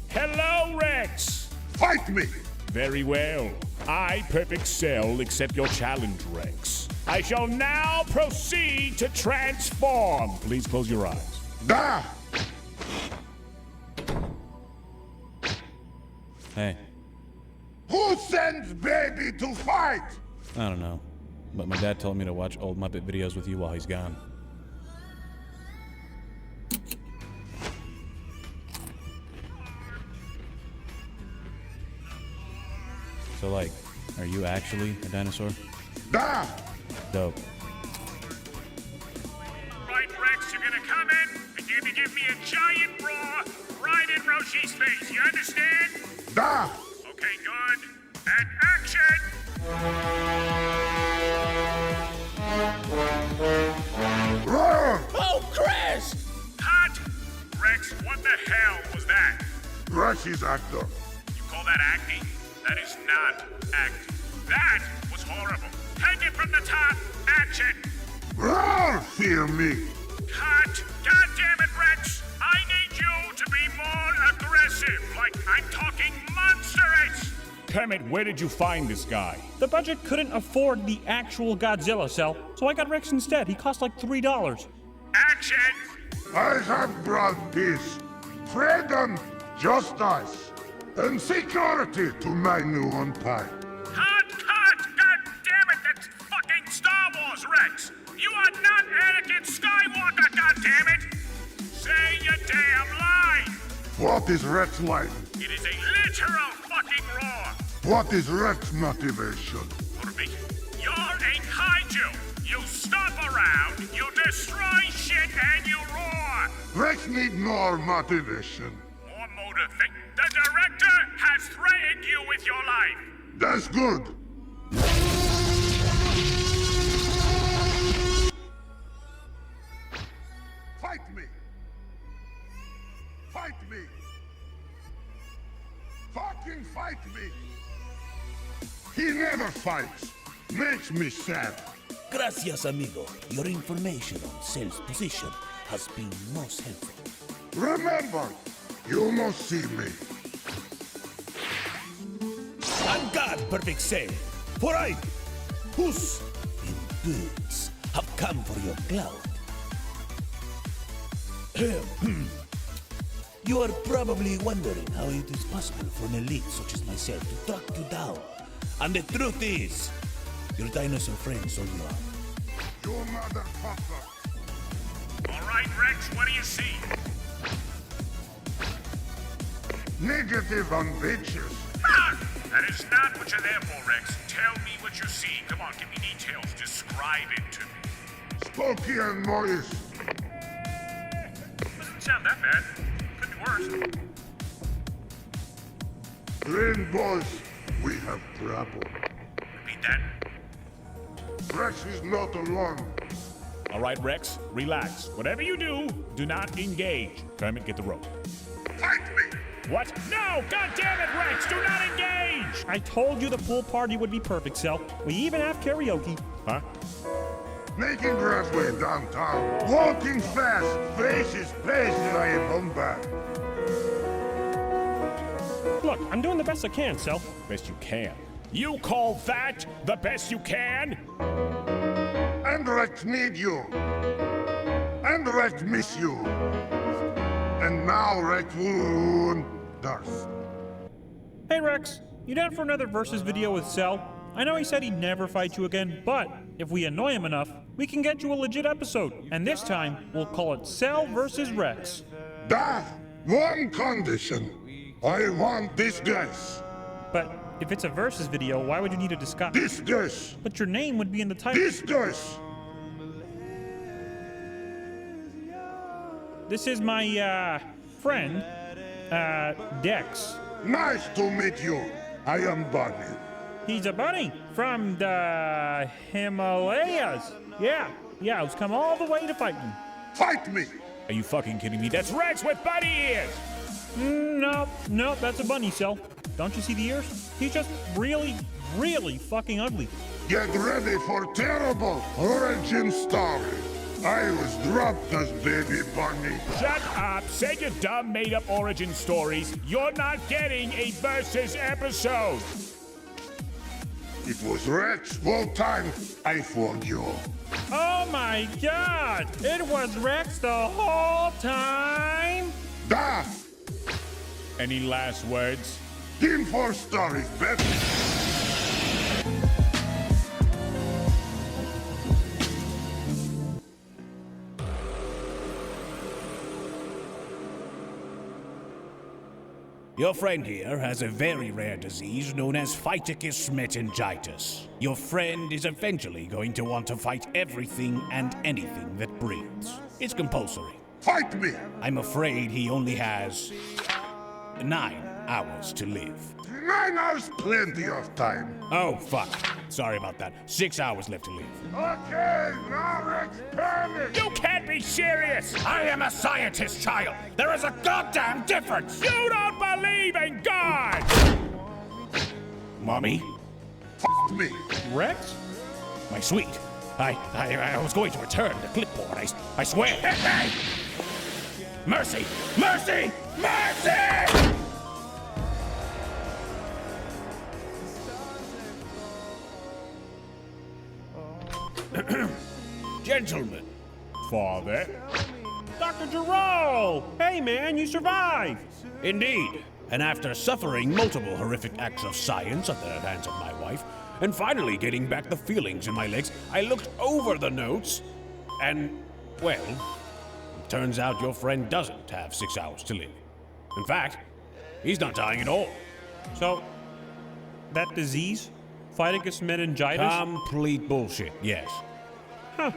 Hello, Rex! Fight me! Very well. I, Perfect Cell, accept your challenge, Rex. I shall now proceed to transform. Please close your eyes. Da! Hey, Who sends baby to fight? I don't know, but my dad told me to watch old Muppet videos with you while he's gone. So, like, are you actually a dinosaur? Da! Dope. Right, Rex, you're gonna come in and you're gonna give me a giant bra right in Roshi's face. You understand? Da! Okay, good. And action! Roar! Oh, Chris! Cut! Rex, what the hell was that? Russia's actor. You call that acting? That is not acting. That was horrible. Take it from the top. Action! Roar! Fear me! Cut! God damn it, Rex! I need you to be more aggressive. Like I'm talking Kermit, where did you find this guy? The budget couldn't afford the actual Godzilla cell, so I got Rex instead. He cost like $3. Action! I have brought peace, freedom, justice, and security to my new empire. Cut! God damn it, that's fucking Star Wars, Rex! You are not Anakin Skywalker, God damn it! Say your damn line! What is Rex line? It is a literal fucking roar! What is Rex motivation? For me, you're a kaiju! You stomp around, you destroy shit, and you roar! Rex need more motivation. More motive. The director has threatened you with your life! That's good. Fight me! Fight me! Fucking fight me! He never fights. Makes me sad. Gracias, amigo. Your information on Cell's position has been most helpful. Remember, you must see me. On guard, perfect Cell. For I, Puss in Boots, have come for your cloud. You are probably wondering how it is possible for an elite such as myself to track you down. And the truth is, your dinosaur friends all you are. You motherfucker! All right, Rex, what do you see? Negative on bitches. Ah! That is not what you're there for, Rex. Tell me what you see. Come on, give me details. Describe it to me. Spooky and moist. Doesn't sound that bad. Could be worse. Green boys, we have trouble. Repeat that. Rex is not alone. All right, Rex, relax. Whatever you do, do not engage. Kermit, get the rope. Fight me! What? No! God damn it, Rex! Do not engage! I told you the pool party would be perfect, Cell. We even have karaoke. Huh? Making halfway downtown. Walking fast. Faces, faces, I am back. Look, I'm doing the best I can, Cell. Best you can. You call that the best you can? And Rex need you. And Rex miss you. And now Rex wound Darth. Hey Rex, you down for another Versus video with Cell? I know he said he'd never fight you again, but if we annoy him enough, we can get you a legit episode. And this time, we'll call it Cell versus Rex. Da! One condition. I want disguise. But if it's a Versus video, why would you need a disguise? Disguise! But your name would be in the title. Disguise! This is my, friend, Dex. Nice to meet you. I am Bunny. He's a bunny from the Himalayas. Yeah, it's come all the way to fight me. Fight me! Are you fucking kidding me? That's Rex with bunny ears! No, that's a bunny, Cell. Don't you see the ears? He's just really, really fucking ugly. Get ready for terrible origin story. I was dropped as baby bunny. Shut up! Say your dumb made-up origin stories. You're not getting a Versus episode! It was Rex whole time. I fought you. Oh my god! It was Rex the whole time? Da! Any last words? Team 4 stories, better. Your friend here has a very rare disease known as Phyticus meningitis. Your friend is eventually going to want to fight everything and anything that breathes. It's compulsory. Fight me! I'm afraid he only has 9 hours to live. 9 hours, plenty of time. Oh, fuck. Sorry about that. 6 hours left to live. Okay, now Rex, panic! You can't be serious! I am a scientist, child! There is a goddamn difference! You don't believe in God! Mommy? F me! Rex? My sweet. I was going to return the clipboard, I swear. Hey! Mercy! Mercy! Mercy! gentlemen. Father. Dr. Gero! Hey man, you survived! Indeed. And after suffering multiple horrific acts of science at the hands of my wife, and finally getting back the feelings in my legs, I looked over the notes, and, well, it turns out your friend doesn't have 6 hours to live. In fact, he's not dying at all. So, that disease? Fight against meningitis? Complete bullshit, yes. Huh.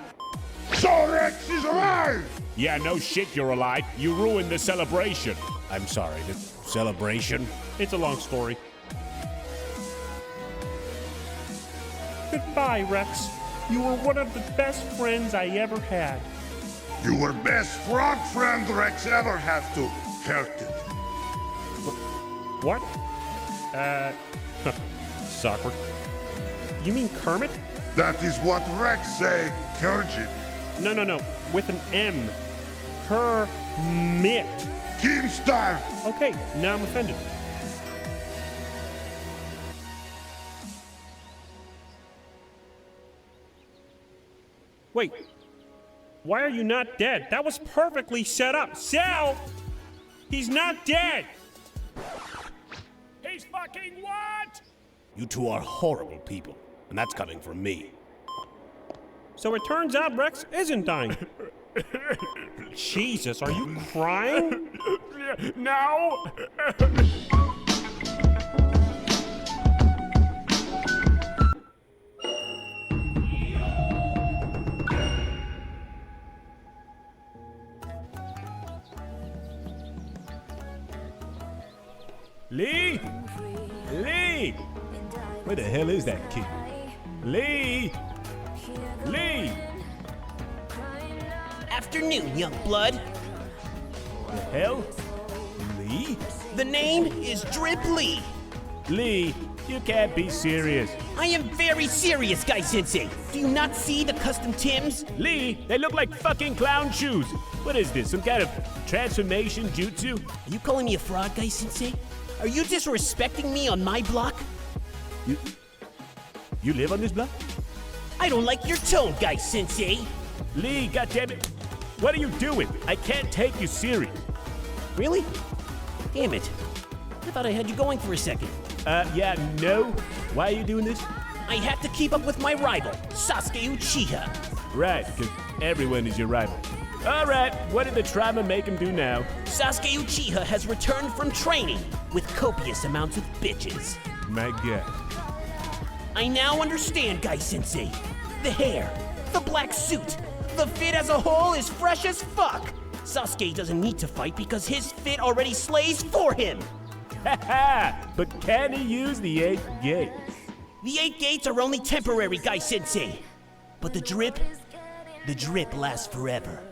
So Rex is alive! Yeah, no shit you're alive. You ruined the celebration. I'm sorry, the celebration? It's a long story. Goodbye, Rex. You were one of the best friends I ever had. You were best frog friend Rex ever had to. Curtin. What? It's awkward. You mean Kermit? That is what Rex say, Kurgin. No. With an M. Kermit. Keemstar! Okay, now I'm offended. Wait. Why are you not dead? That was perfectly set up. Sal! He's not dead! He's fucking what? You two are horrible people, and that's coming from me. So it turns out Rex isn't dying. Jesus, are you crying? No! Lee? Lee! Where the hell is that kid? Lee! Lee! Afternoon, young blood. The hell? Lee? The name is Drip Lee. Lee, you can't be serious. I am very serious, Guy Sensei. Do you not see the custom Tims? Lee, they look like fucking clown shoes. What is this, some kind of transformation jutsu? Are you calling me a fraud, Guy Sensei? Are you disrespecting me on my block? You live on this block? I don't like your tone, Guy Sensei. Lee, goddammit. What are you doing? I can't take you serious. Really? Damn it. I thought I had you going for a second. Yeah, no. Why are you doing this? I have to keep up with my rival, Sasuke Uchiha. Right, because everyone is your rival. All right, what did the trauma make him do now? Sasuke Uchiha has returned from training with copious amounts of bitches. My God. I now understand, Guy Sensei. The hair, the black suit, the fit as a whole is fresh as fuck. Sasuke doesn't need to fight because his fit already slays for him. Haha, but can he use the 8 gates? The 8 gates are only temporary, Guy Sensei. But the drip lasts forever.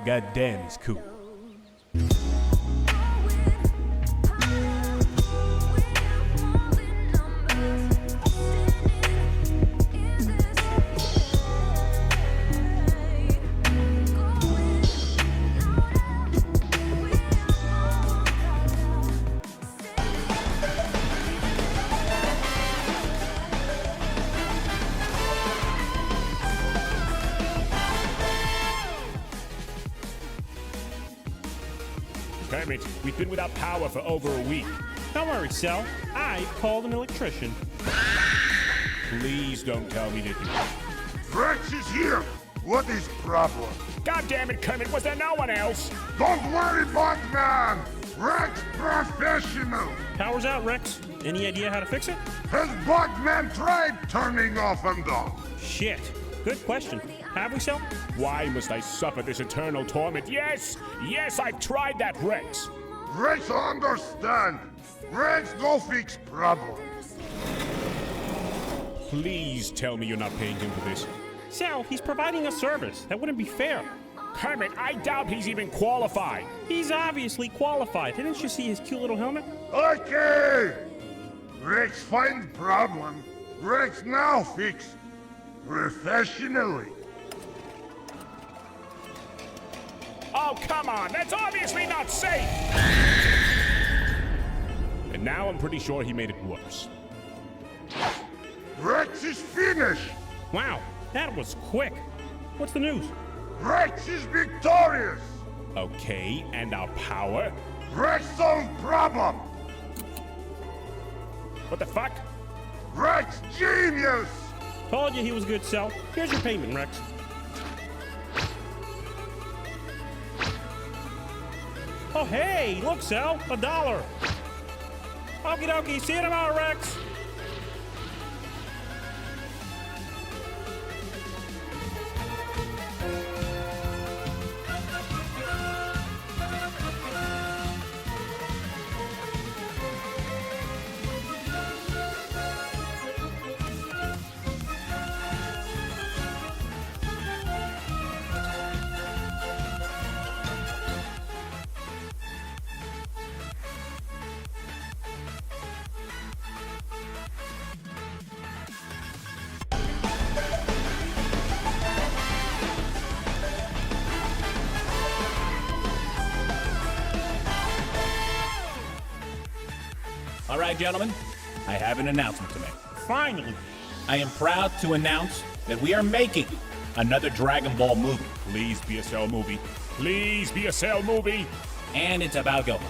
God damn, he's cool. Kermit, we've been without power for over a week. Don't worry, Cell. I called an electrician. Please don't tell me that. Rex is here! What is problem? God damn it, Kermit, was there no one else? Don't worry, Bugman! Rex professional! Power's out, Rex. Any idea how to fix it? Has Bugman tried turning off and on? Shit. Good question. Have we, Cell? Why must I suffer this eternal torment? Yes, I've tried that, Rex. Rex understand. Rex go fix problem. Please tell me you're not paying him for this. Cell, he's providing a service. That wouldn't be fair. Kermit, I doubt he's even qualified. He's obviously qualified. Didn't you see his cute little helmet? Okay! Rex find problem. Rex now fix. Professionally. Oh, come on, that's obviously not safe! And now I'm pretty sure he made it worse. Rex is finished! Wow, that was quick. What's the news? Rex is victorious! Okay, and our power? Rex solved problem! What the fuck? Rex genius! Told you he was good, Cell. Here's your payment, Rex. Oh, hey, look, Cell, $1. Okie dokie, see you tomorrow, Rex. All right, gentlemen, I have an announcement to make. Finally. I am proud to announce that we are making another Dragon Ball movie. Please be a Cell movie. Please be a Cell movie. And it's about Gohan.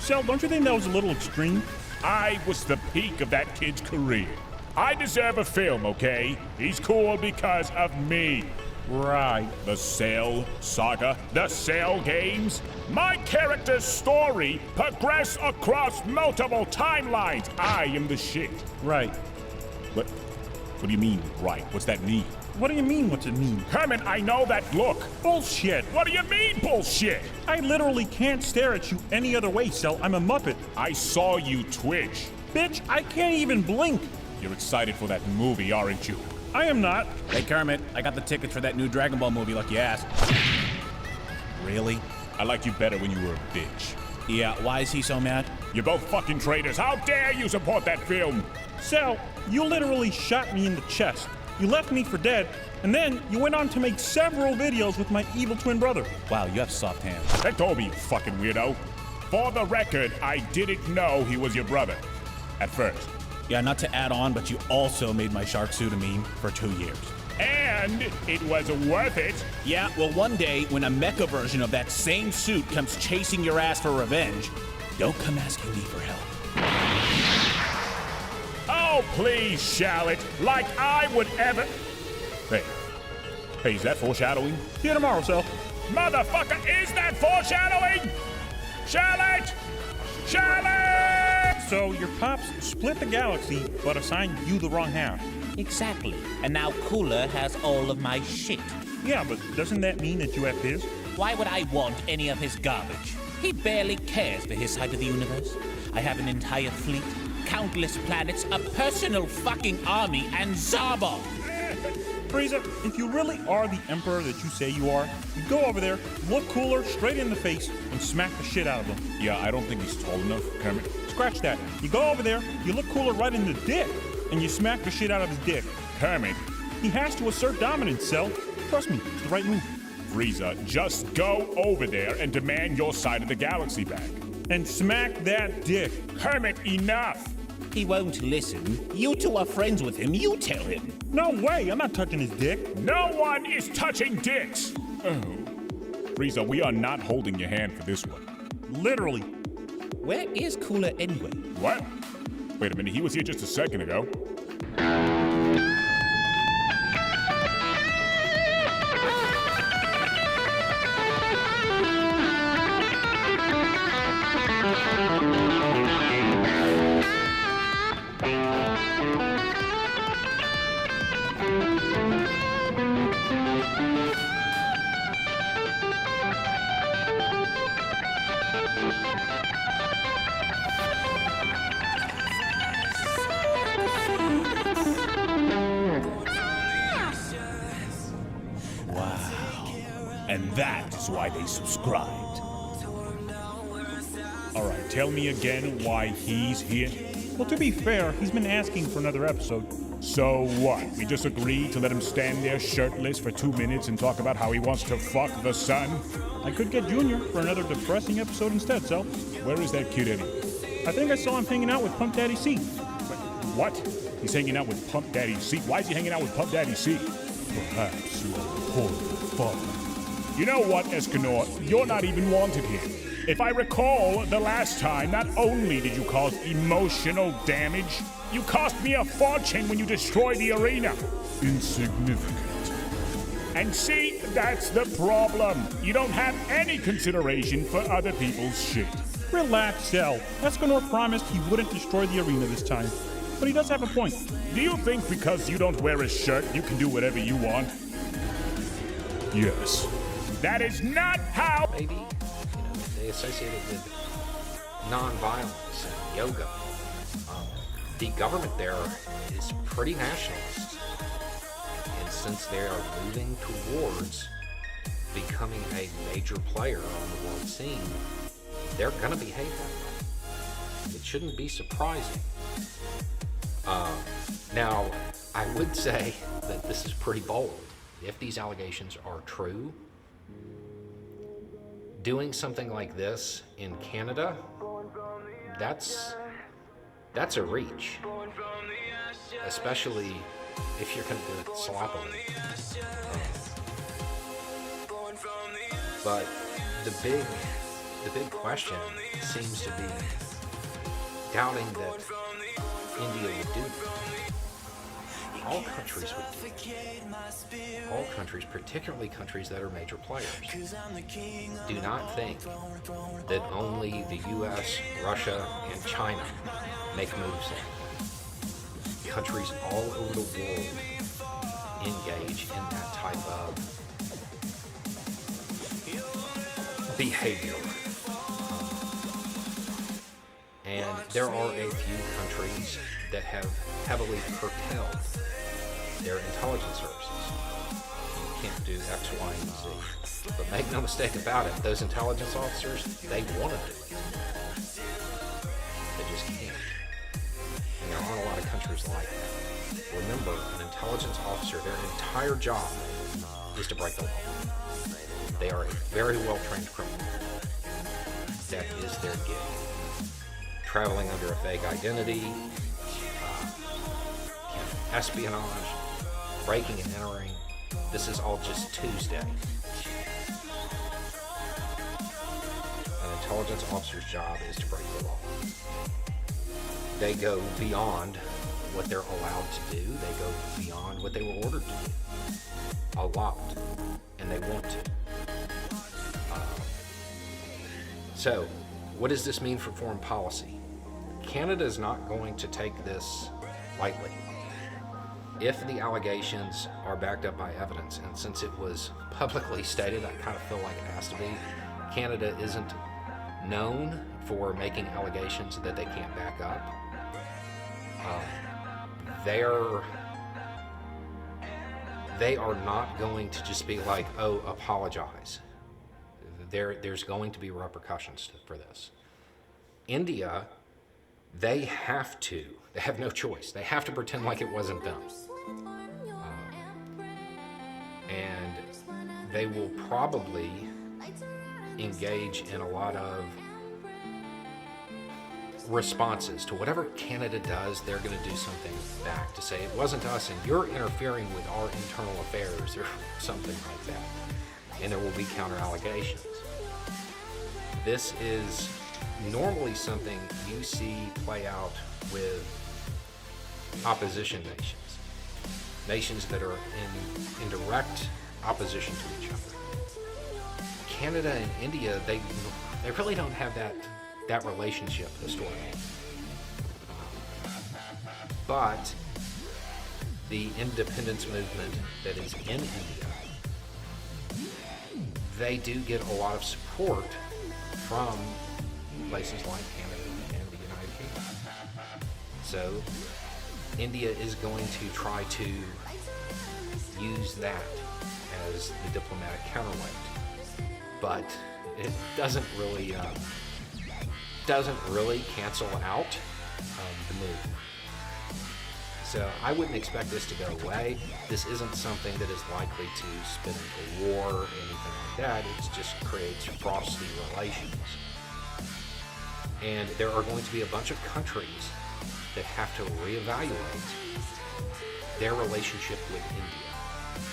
Cell, don't you think that was a little extreme? I was the peak of that kid's career. I deserve a film, okay? He's cool because of me. Right. The Cell saga, the Cell games. My character's story progressed across multiple timelines. I am the shit. Right. What do you mean, right? What's that mean? What do you mean, what's it mean? Kermit, I know that look. Bullshit. What do you mean, bullshit? I literally can't stare at you any other way, Cell. I'm a Muppet. I saw you twitch. Bitch, I can't even blink. You're excited for that movie, aren't you? I am not. Hey, Kermit, I got the tickets for that new Dragon Ball movie like you asked. Really? I liked you better when you were a bitch. Yeah, why is he so mad? You're both fucking traitors. How dare you support that film? Cell, you literally shot me in the chest. You left me for dead, and then you went on to make several videos with my evil twin brother. Wow, you have soft hands. Let go of me, you fucking weirdo. For the record, I didn't know he was your brother. At first. Yeah, not to add on, but you also made my shark suit a meme for 2 years. And it was worth it. Yeah, well, one day, when a mecha version of that same suit comes chasing your ass for revenge, don't come asking me for help. Oh, please, Shallot. Like I would ever... Hey, is that foreshadowing? See you tomorrow, Cell. Motherfucker, is that foreshadowing? Shallot! Shallot! So your pops split the galaxy, but assigned you the wrong half. Exactly. And now Cooler has all of my shit. Yeah, but doesn't that mean that you have his? Why would I want any of his garbage? He barely cares for his side of the universe. I have an entire fleet, countless planets, a personal fucking army, and Zarbon. Frieza, if you really are the emperor that you say you are, you go over there, look Cooler straight in the face, and smack the shit out of him. Yeah, I don't think he's tall enough, Kermit. Scratch that. You go over there, you look Cooler right in the dick, and you smack the shit out of his dick. Kermit. He has to assert dominance, Cell. Trust me, it's the right move. Frieza, just go over there and demand your side of the galaxy back. And smack that dick. Kermit, enough! He won't listen. You two are friends with him. You tell him. No way, I'm not touching his dick. No one is touching dicks! Oh. Frieza, we are not holding your hand for this one. Literally. Where is Cooler anyway? What? Wait a minute, he was here just a second ago. And that is why they subscribed. Alright, tell me again why he's here. Well, to be fair, he's been asking for another episode. So what? We just agreed to let him stand there shirtless for 2 minutes and talk about how he wants to fuck the sun? I could get Junior for another depressing episode instead, Cell. Where is that kid, Eddie? I think I saw him hanging out with Pump Daddy C. What? He's hanging out with Pump Daddy C? Why is he hanging out with Pump Daddy C? Perhaps you are a horrible father. You know what, Escanor? You're not even wanted here. If I recall, the last time, not only did you cause emotional damage, you cost me a fortune when you destroyed the arena. Insignificant. And see, that's the problem. You don't have any consideration for other people's shit. Relax, Cell. Escanor promised he wouldn't destroy the arena this time. But he does have a point. Do you think because you don't wear a shirt, you can do whatever you want? Yes. That is not how... Maybe, they associate it with non-violence and yoga. The government there is pretty nationalist. And since they are moving towards becoming a major player on the world scene, they're going to behave that way. It shouldn't be surprising. Now, I would say that this is pretty bold. If these allegations are true, doing something like this in Canada, that's a reach. Especially if you're going to do it sloppily. But the big question seems to be doubting that India would do. All countries would do. All countries, particularly countries that are major players, do not think that only the US, Russia, and China make moves there. Countries all over the world engage in that type of behavior. And there are a few countries that have heavily curtailed their intelligence services. You can't do X, Y, and Z. But make no mistake about it, those intelligence officers, they want to do it. They just can't. And there aren't a lot of countries like that. Remember, an intelligence officer, their entire job is to break the law. They are a very well-trained criminal. That is their gig. Traveling under a fake identity, espionage, breaking and entering. This is all just Tuesday. An intelligence officer's job is to break the law. They go beyond what they're allowed to do. They go beyond what they were ordered to do. A lot. And they want to. So, what does this mean for foreign policy? Canada is not going to take this lightly. If the allegations are backed up by evidence, and since it was publicly stated, I kind of feel like it has to be, Canada isn't known for making allegations that they can't back up. They are not going to just be like, oh, apologize. There's going to be repercussions for this. India, they have no choice. They have to pretend like it wasn't them. And they will probably engage in a lot of responses to whatever Canada does. They're going to do something back to say it wasn't us and you're interfering with our internal affairs or something like that. And there will be counter allegations. This is normally something you see play out with opposition nations. Nations that are in direct opposition to each other. Canada and India, they really don't have that relationship historically. But the independence movement that is in India, they do get a lot of support from places like Canada and the United Kingdom. So India is going to try to use that as the diplomatic counterweight, but it doesn't really cancel out the move. So I wouldn't expect this to go away. This isn't something that is likely to spin into war or anything like that. It just creates frosty relations. And there are going to be a bunch of countries that have to reevaluate their relationship with India.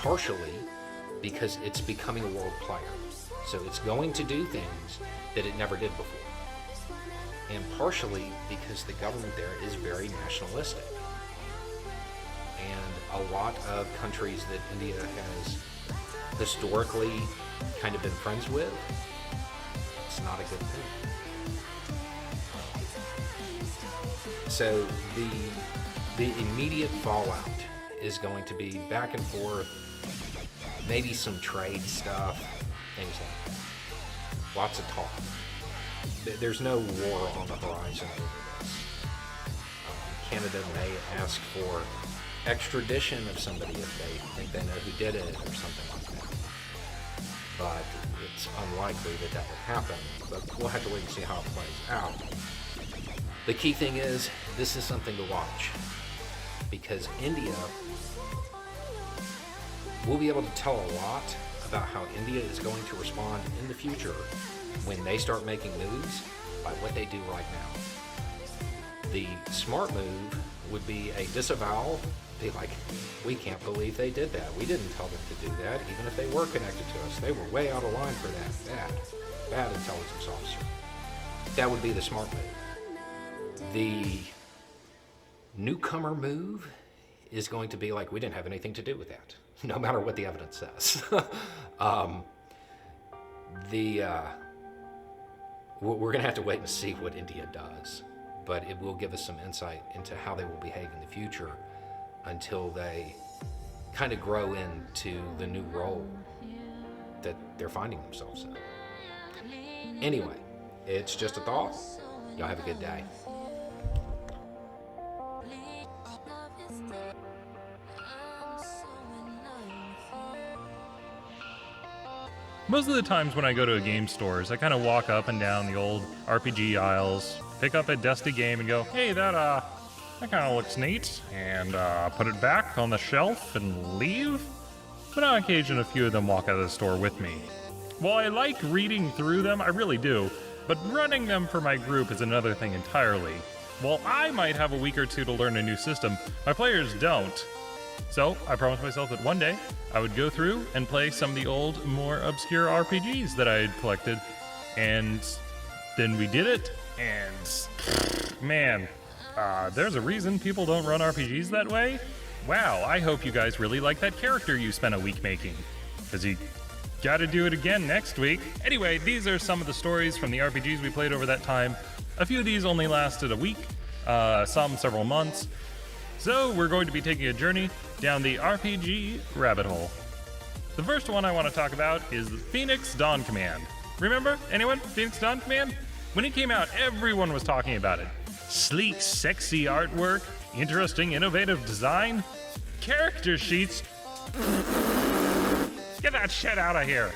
Partially because it's becoming a world player. So it's going to do things that it never did before. And partially because the government there is very nationalistic. And a lot of countries that India has historically kind of been friends with, it's not a good thing. So the immediate fallout is going to be back and forth, maybe some trade stuff, things like that. Lots of talk. There's no war on the horizon over this. Canada may ask for extradition of somebody if they think they know who did it or something like that. But it's unlikely that that would happen. But we'll have to wait and see how it plays out. The key thing is, this is something to watch. Because India will be able to tell a lot about how India is going to respond in the future when they start making moves by what they do right now. The smart move would be a disavowal, be like, we can't believe they did that. We didn't tell them to do that, even if they were connected to us. They were way out of line for that. Bad intelligence officer. That would be the smart move. The newcomer move is going to be like, we didn't have anything to do with that, no matter what the evidence says. We're going to have to wait and see what India does, but it will give us some insight into how they will behave in the future until they kind of grow into the new role that they're finding themselves in. Anyway, it's just a thought. Y'all have a good day. Most of the times when I go to game stores, I kind of walk up and down the old RPG aisles, pick up a dusty game and go, hey, that kind of looks neat, and put it back on the shelf and leave. But on occasion, a few of them walk out of the store with me. While I like reading through them, I really do, but running them for my group is another thing entirely. While I might have a week or two to learn a new system, my players don't. So I promised myself that one day I would go through and play some of the old, more obscure RPGs that I had collected. And then we did it, and man, there's a reason people don't run RPGs that way. Wow, I hope you guys really like that character you spent a week making, because you gotta do it again next week. Anyway, these are some of the stories from the RPGs we played over that time. A few of these only lasted a week, some several months. So we're going to be taking a journey down the RPG rabbit hole. The first one I want to talk about is Phoenix Dawn Command. Remember? Anyone? Phoenix Dawn Command? When it came out, everyone was talking about it. Sleek, sexy artwork, interesting, innovative design, character sheets. Get that shit out of here.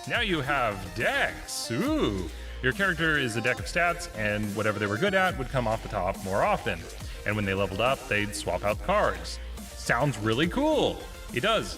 Now you have decks. Ooh. Your character is a deck of stats, and whatever they were good at would come off the top more often. And when they leveled up, they'd swap out cards. Sounds really cool. It does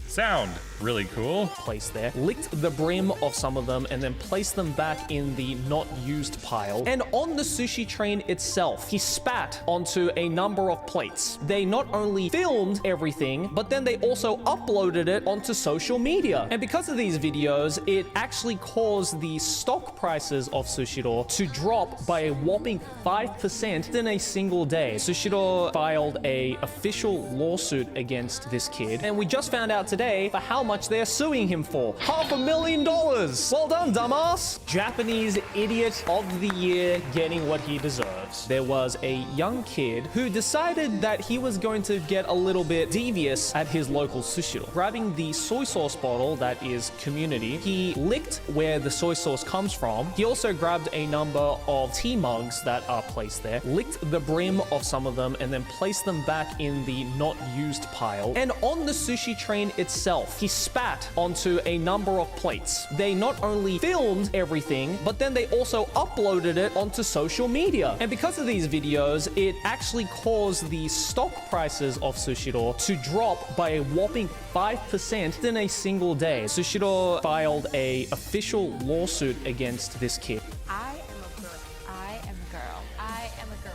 sound really cool. Place there, licked the brim of some of them, and then placed them back in the not used pile. And on the sushi train itself, he spat onto a number of plates. They not only filmed everything, but then they also uploaded it onto social media. And because of these videos, it actually caused the stock prices of Sushidor to drop by a whopping 5% in a single day. Sushidor filed an official lawsuit against this kid, and we just found out today for how much they're suing him for. $500,000. Well done, dumbass. Japanese idiot of the year getting what he deserves. There was a young kid who decided that he was going to get a little bit devious at his local sushi. Grabbing the soy sauce bottle that is community, he licked where the soy sauce comes from. He also grabbed a number of tea mugs that are placed there, licked the brim of some of them, and then placed them back in the not used pile. And on the sushi train itself, he spat onto a number of plates. They not only filmed everything, but then they also uploaded it onto social media. And because Because of these videos, it actually caused the stock prices of Sushiro to drop by a whopping 5% in a single day. Sushiro filed an official lawsuit against this kid. I am a girl. I am a girl. I am a girl.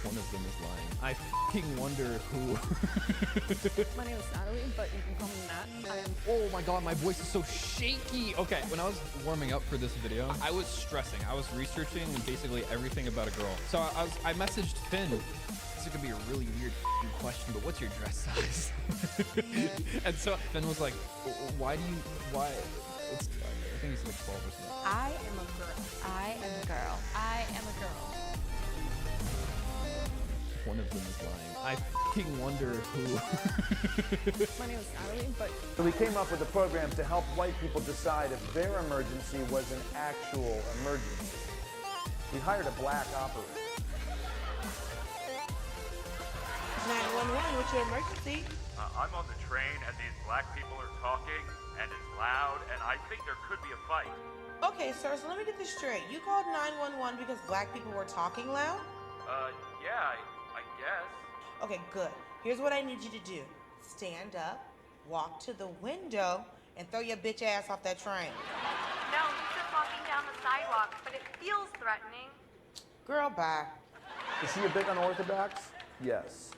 One of them is lying. I f***ing wonder who. My name is Natalie, but you can call me Nat. Oh my god, my voice is so shaky. Okay, when I was warming up for this video, I was stressing. I was researching basically everything about a girl. So I messaged Finn. This is gonna be a really weird question, but what's your dress size? And so Finn was like, why? It's, I think it's like 12 or something. I am a girl. I am a girl. I am a girl. One of them is lying. I f***ing wonder who. My name is Natalie, but So we came up with a program to help white people decide if their emergency was an actual emergency. We hired a black operator. 911, what's your emergency? I'm on the train and these black people are talking and it's loud and I think there could be a fight. Okay, sir, so let me get this straight. You called 911 because black people were talking loud? Yeah, I guess. Okay, good. Here's what I need you to do. Stand up, walk to the window, and throw your bitch ass off that train. No, he's just walking down the sidewalk, but it feels threatening. Girl, bye. Is she a bit unorthodox? Yes.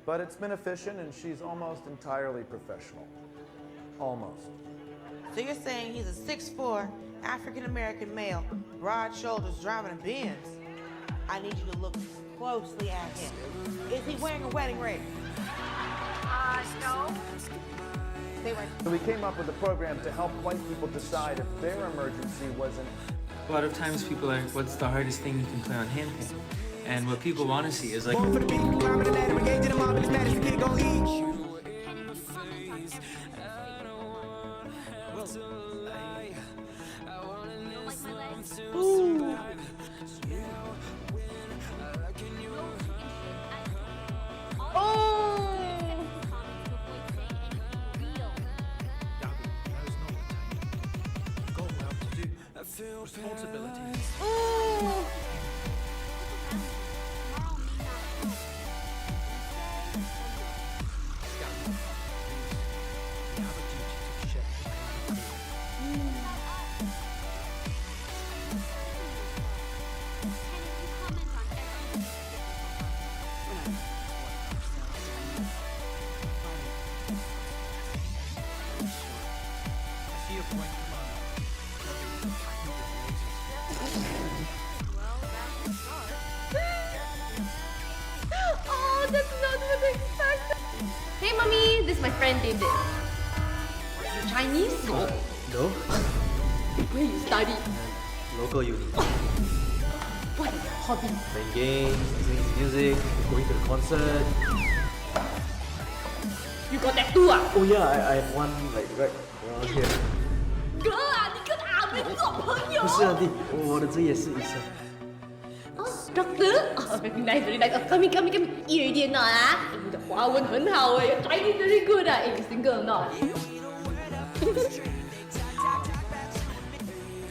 But it's been efficient and she's almost entirely professional. Almost. So you're saying he's a 6'4", African-American male, broad shoulders, driving a Benz. I need you to look closely at him. Is he wearing a wedding ring? No. Stay right. So we came up with a program to help white people decide if their emergency was an... A lot of times people are, what's the hardest thing you can play on handpan? And what people want to see is like... Ooh. Oh, that's not what I expected. Hey, mommy, this is my friend David. You Chinese? No, Where you study? local uni. What hobby? Playing games, listening to music, going to the concert. You got tattoo ah? Oh yeah, I have one like right around here. Girl 啊，你跟阿妹做朋友。不是auntie，我的这也是医生。 Oh, doctor? Oh, very nice, very nice. Oh, come in. 一人一点 not 啊？你的华文很好哎 ，Chinese very good 啊。哎，你 single or not?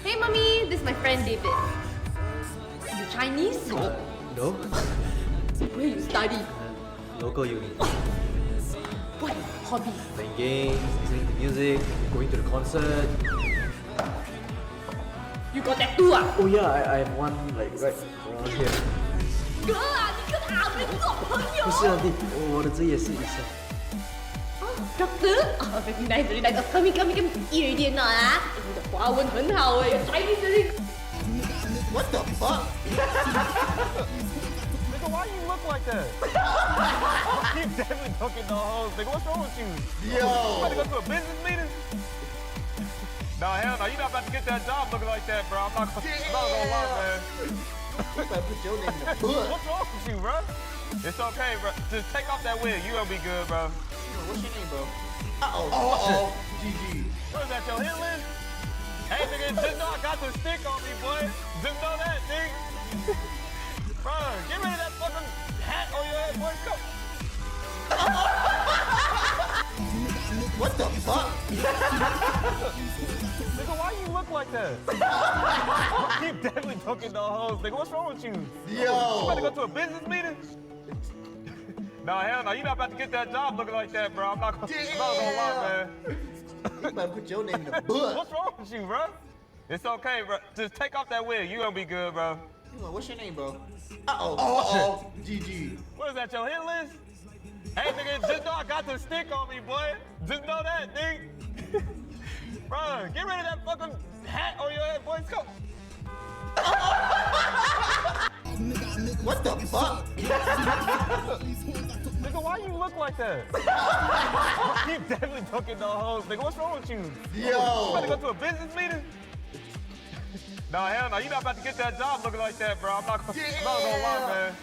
Hey, mommy, this is my friend David. You Chinese? No, Where you study? local uni. What hobby? Playing games, listening to music, going to the concert. You got tattoo ah? Oh yeah, I have one like right around here. Girl 啊，你跟阿妹做朋友。不是auntie，我的这也是医生。 Doctor? Oh, very nice, very nice. Oh, come in. 一人一点 not 啊？哎，你的华文很好哎 ，Chinese very good. What the fuck? Nigga, why you look like that? You definitely fucking no hoes. Nigga, what's wrong with you? Yo. You about to go to a business meeting? Nah, hell no. You're not about to get that job looking like that, bro. I'm not gonna lie, man. You better put your name in the book. What's wrong with you, bro? It's okay, bro. Just take off that wig. You gonna be good, bro. What's your name, bro? Uh-oh. GG. What is that, your Hitler? Hey, nigga, just know I got the stick on me, boy. Just know that, nigga. Bro, get rid of that fucking hat on your head, boy. Go. What the fuck? Nigga, why you look like that? You definitely talking to hoes. Nigga, what's wrong with you? Yo. You about to go to a business meeting? Nah, hell no. You're not about to get that job looking like that, bro. I'm not gonna lie, man. You about to put your name in the book. What's wrong with you, bro? It's okay, bro. Just take off that wig. You gonna be good, bro. What's your name, bro? Uh-oh. GG. What is that, your hit list? Hey, nigga, just know I got the stick on me, boy. Just know that, nigga. Bro, get rid of that fucking hat on your head, boy. Let's go. What the fuck? Nigga, why you look like that? You definitely talking to hoes. Nigga, what's wrong with you? Yo. You about to go to a business meeting? Nah, hell no. You're not about to get that job looking like that, bro. I'm not gonna lie, man.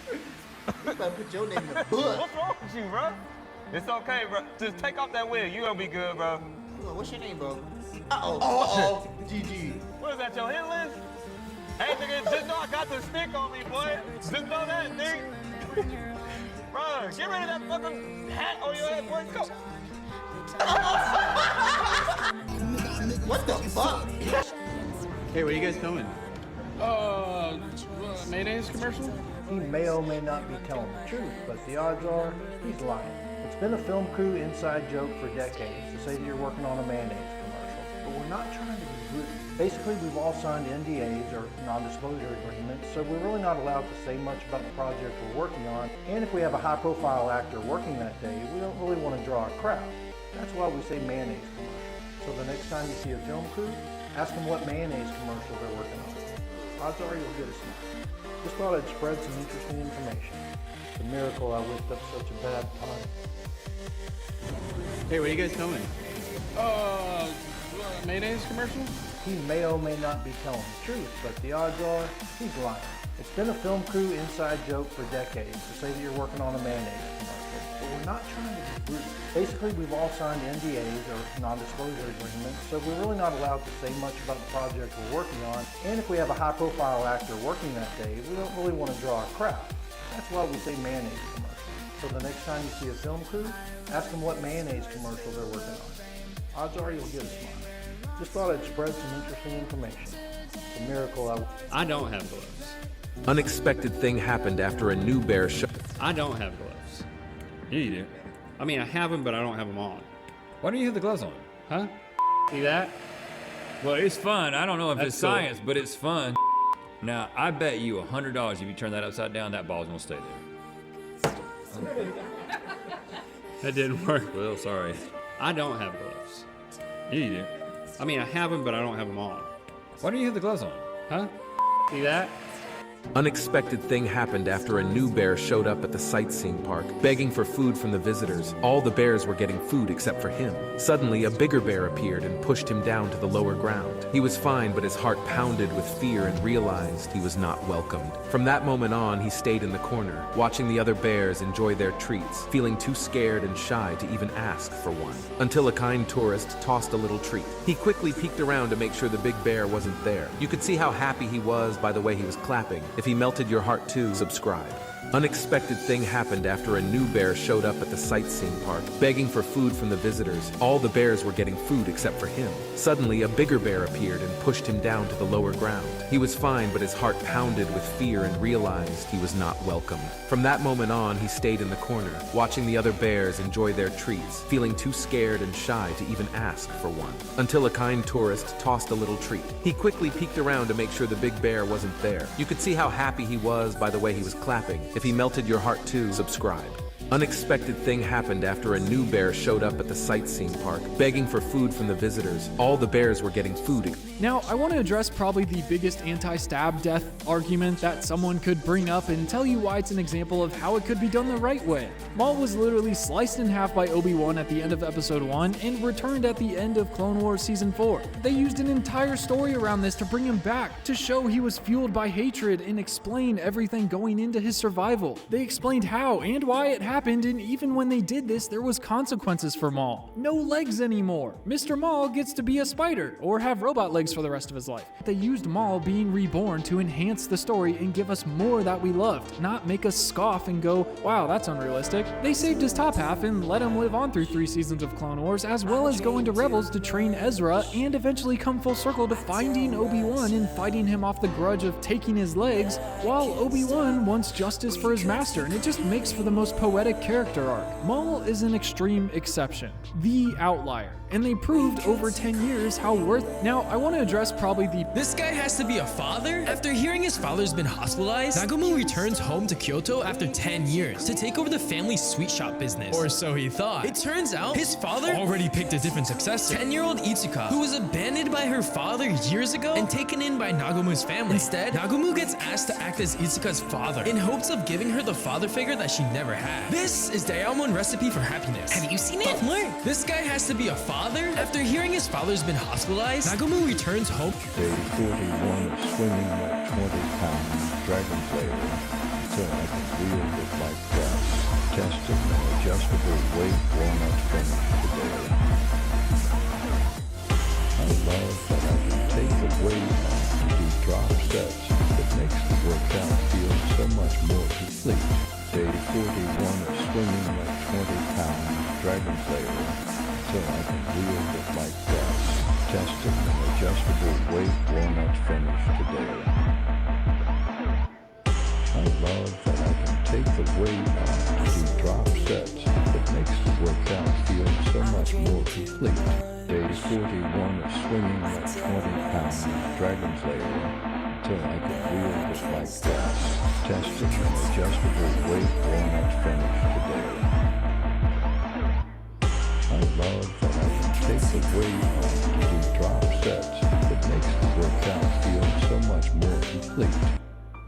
You about to put your name in the book. What's wrong with you, bro? It's okay, bro. Just take off that wig. You gonna be good, bro. What's your name, bro? Uh-oh. GG. What is that, your hit list? Hey, nigga, just know I got the stick on me, boy. Just know that, nigga. Bro, get rid of that fucking hat on your head, boy. Let's go. What the fuck? Hey, where you guys going? Mayonnaise commercial? He may or may not be telling the truth, but the odds are he's lying. It's been a film crew inside joke for decades to say that you're working on a mayonnaise commercial, but we're not trying to be rude. Basically, we've all signed NDAs or non-disclosure agreements, so we're really not allowed to say much about the project we're working on, and if we have a high-profile actor working that day, we don't really want to draw a crowd. That's why we say mayonnaise commercial. So the next time you see a film crew, ask them what mayonnaise commercial they're working on. Odds are you'll get a smile. Just thought I'd spread some interesting information. It's a miracle I whipped up such a bad pun. Hey, where you guys going? Mayonnaise commercial? He may or may not be telling the truth, but the odds are he's lying. It's been a film crew inside joke for decades to say that you're working on a mayonnaise commercial, but we're not trying to be rude. Basically, we've all signed NDAs or non-disclosure agreements, so we're really not allowed to say much about the project we're working on, and if we have a high-profile actor working that day, we don't really want to draw a crowd. That's why we say mayonnaise commercial. So the next time you see a film crew, ask them what mayonnaise commercial they're working on. Odds are you'll get a smile. Just thought I'd spread some interesting information. It's a miracle I don't have gloves. Unexpected thing happened after a new bear show. I don't have gloves. Yeah, you do. I mean, I have them, but I don't have them on. Why don't you have the gloves on? Huh? See that? Well, it's fun. I don't know if That's it's cool. science, but it's fun. Now, I bet you $100 if you turn that upside down, that ball's gonna stay there. That didn't work. Well, sorry. I don't have gloves. Yeah, you do. I mean, I have them, but I don't have them on. Why don't you have the gloves on? Huh? See that? Unexpected thing happened after a new bear showed up at the sightseeing park, begging for food from the visitors. All the bears were getting food except for him. Suddenly, a bigger bear appeared and pushed him down to the lower ground. He was fine, but his heart pounded with fear and realized he was not welcomed. From that moment on, he stayed in the corner, watching the other bears enjoy their treats, feeling too scared and shy to even ask for one. Until a kind tourist tossed a little treat. He quickly peeked around to make sure the big bear wasn't there. You could see how happy he was by the way he was clapping. If he melted your heart too, subscribe. Unexpected thing happened after a new bear showed up at the sightseeing park, begging for food from the visitors. All the bears were getting food except for him. Suddenly, a bigger bear appeared and pushed him down to the lower ground. He was fine, but his heart pounded with fear and realized he was not welcomed. From that moment on, he stayed in the corner, watching the other bears enjoy their treats, feeling too scared and shy to even ask for one. Until a kind tourist tossed a little treat. He quickly peeked around to make sure the big bear wasn't there. You could see how happy he was by the way he was clapping. If he melted your heart too, subscribe. Unexpected thing happened after a new bear showed up at the sightseeing park, begging for food from the visitors. All the bears were getting food. Now, I want to address probably the biggest anti-stab death argument that someone could bring up and tell you why it's an example of how it could be done the right way. Maul was literally sliced in half by Obi-Wan at the end of Episode 1 and returned at the end of Clone Wars Season 4. They used an entire story around this to bring him back, to show he was fueled by hatred and explain everything going into his survival. They explained how and why it happened. happened, and even when they did this, there was consequences for Maul. No legs anymore. Mr. Maul gets to be a spider, or have robot legs for the rest of his life. They used Maul being reborn to enhance the story and give us more that we loved, not make us scoff and go, wow, that's unrealistic. They saved his top half and let him live on through 3 seasons of Clone Wars, as well as go into Rebels to train Ezra, and eventually come full circle to finding Obi-Wan and fighting him off the grudge of taking his legs, while Obi-Wan wants justice for his master, and it just makes for the most poetic character arc. Maul is an extreme exception, the outlier, and they proved over 10 years how worth. Now, I want to address probably the This guy has to be a father? After hearing his father's been hospitalized, Nagumo returns home to Kyoto after 10 years to take over the family's sweet shop business. Or so he thought. It turns out his father already picked a different successor. 10-year-old Itsuka, who was abandoned by her father years ago and taken in by Nagumo's family. Instead, Nagumo gets asked to act as Itsuka's father in hopes of giving her the father figure that she never had. This is Diamond Recipe for Happiness. Have you seen it? Learn. This guy has to be a father? After hearing his father's been hospitalized, Nagumo returns home. Day 41 of swinging that 20-pound Dragon Slayer until I can wield it like that. Testing an adjustable weight walnut finish today. I love that I can take the weight off and do drop sets that makes the workout feel so much more complete. Day 41 of swinging that 20-pound Dragon Slayer until I can wield it like that. Testing an adjustable weight walnut finish today. I love that I can take the weight off and do drop sets that makes the workout feel so much more complete. Day 41 of swinging that 20-pound Dragon Slayer until I can wield it like that. Testing an adjustable weight walnut finish today. I love that I can take the weight off and do drop sets that makes the workout feel so much more complete.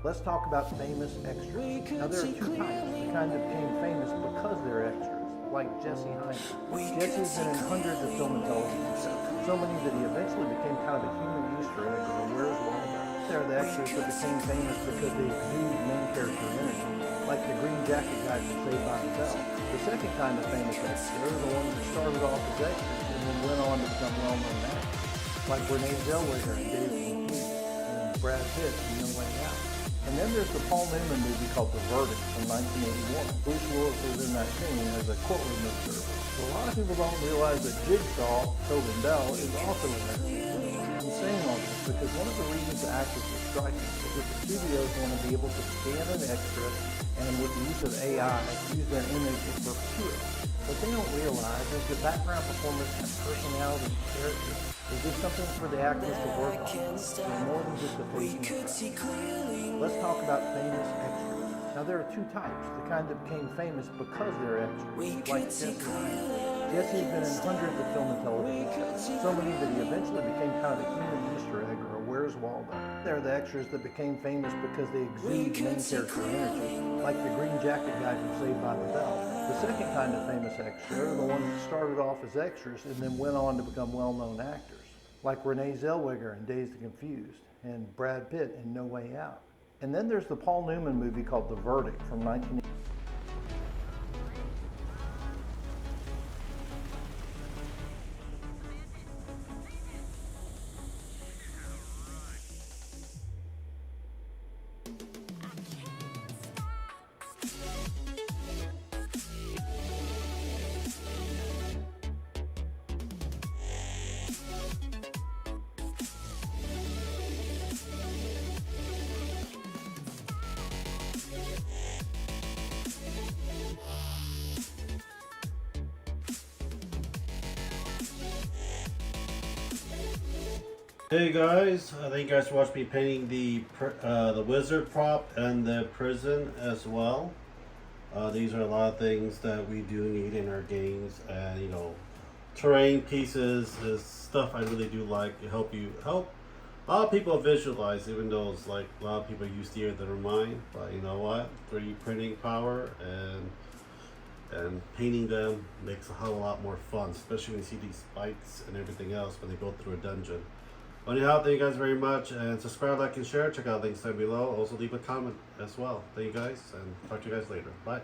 Let's talk about famous extras. Now there are 2 types, the kind that became famous because they're extras, like Jesse Hyman. Jesse's been in hundreds of film and television shows, so many that he eventually became kind of a human Easter egg of Where's Waldo. They're the extras that became famous because they exude main character energy, like the green jacket guy from Saved by the Bell. The second kind of famous extras are the ones that started off as extras and then went on to become well-known actors, like Renee Zellweger in Days of Confused and Brad Pitt in No Way Out. And then there's the Paul Newman movie called The Verdict from 1981. Bruce Willis was in that scene as a courtroom observer. So a lot of people don't realize that Jigsaw, Tobin Bell, is also in that scene. I'm saying all this because one of the reasons the actors are striking is that the studios want to be able to scan an extra and with the use of AI, use their image in perpetuity. What they don't realize is that background performers have personality and character. Is this something for the actors to work on? It's more than just a face and a crowd. Let's talk about famous extras. Now there are 2 types, the kind that became famous because they're extras, like Jesse Hyman. Jesse's been in hundreds of film and television shows, so many that he eventually became kind of a human Easter egg or a Where's Waldo. They're the extras that became famous because they exude main character energy, like the green jacket guy from Saved by the Bell. The second kind of famous extra are the ones that started off as extras and then went on to become well-known actors, like Renee Zellweger in Dazed and Confused and Brad Pitt in No Way Out. And then there's the Paul Newman movie called The Verdict from 1980. Hey guys, thank you guys for watching me painting the wizard prop and the prison as well. These are a lot of things that we do need in our games, and you know, terrain pieces is stuff I really do like to help a lot of people visualize, even though it's like a lot of people use theater to remind. But you know what, 3D printing power and painting them makes a hell of a lot more fun, especially when you see these spikes and everything else when they go through a dungeon. Anyhow, thank you guys very much, and subscribe, like, and share. Check out links down below. Also leave a comment as well. Thank you guys, and talk to you guys later. Bye.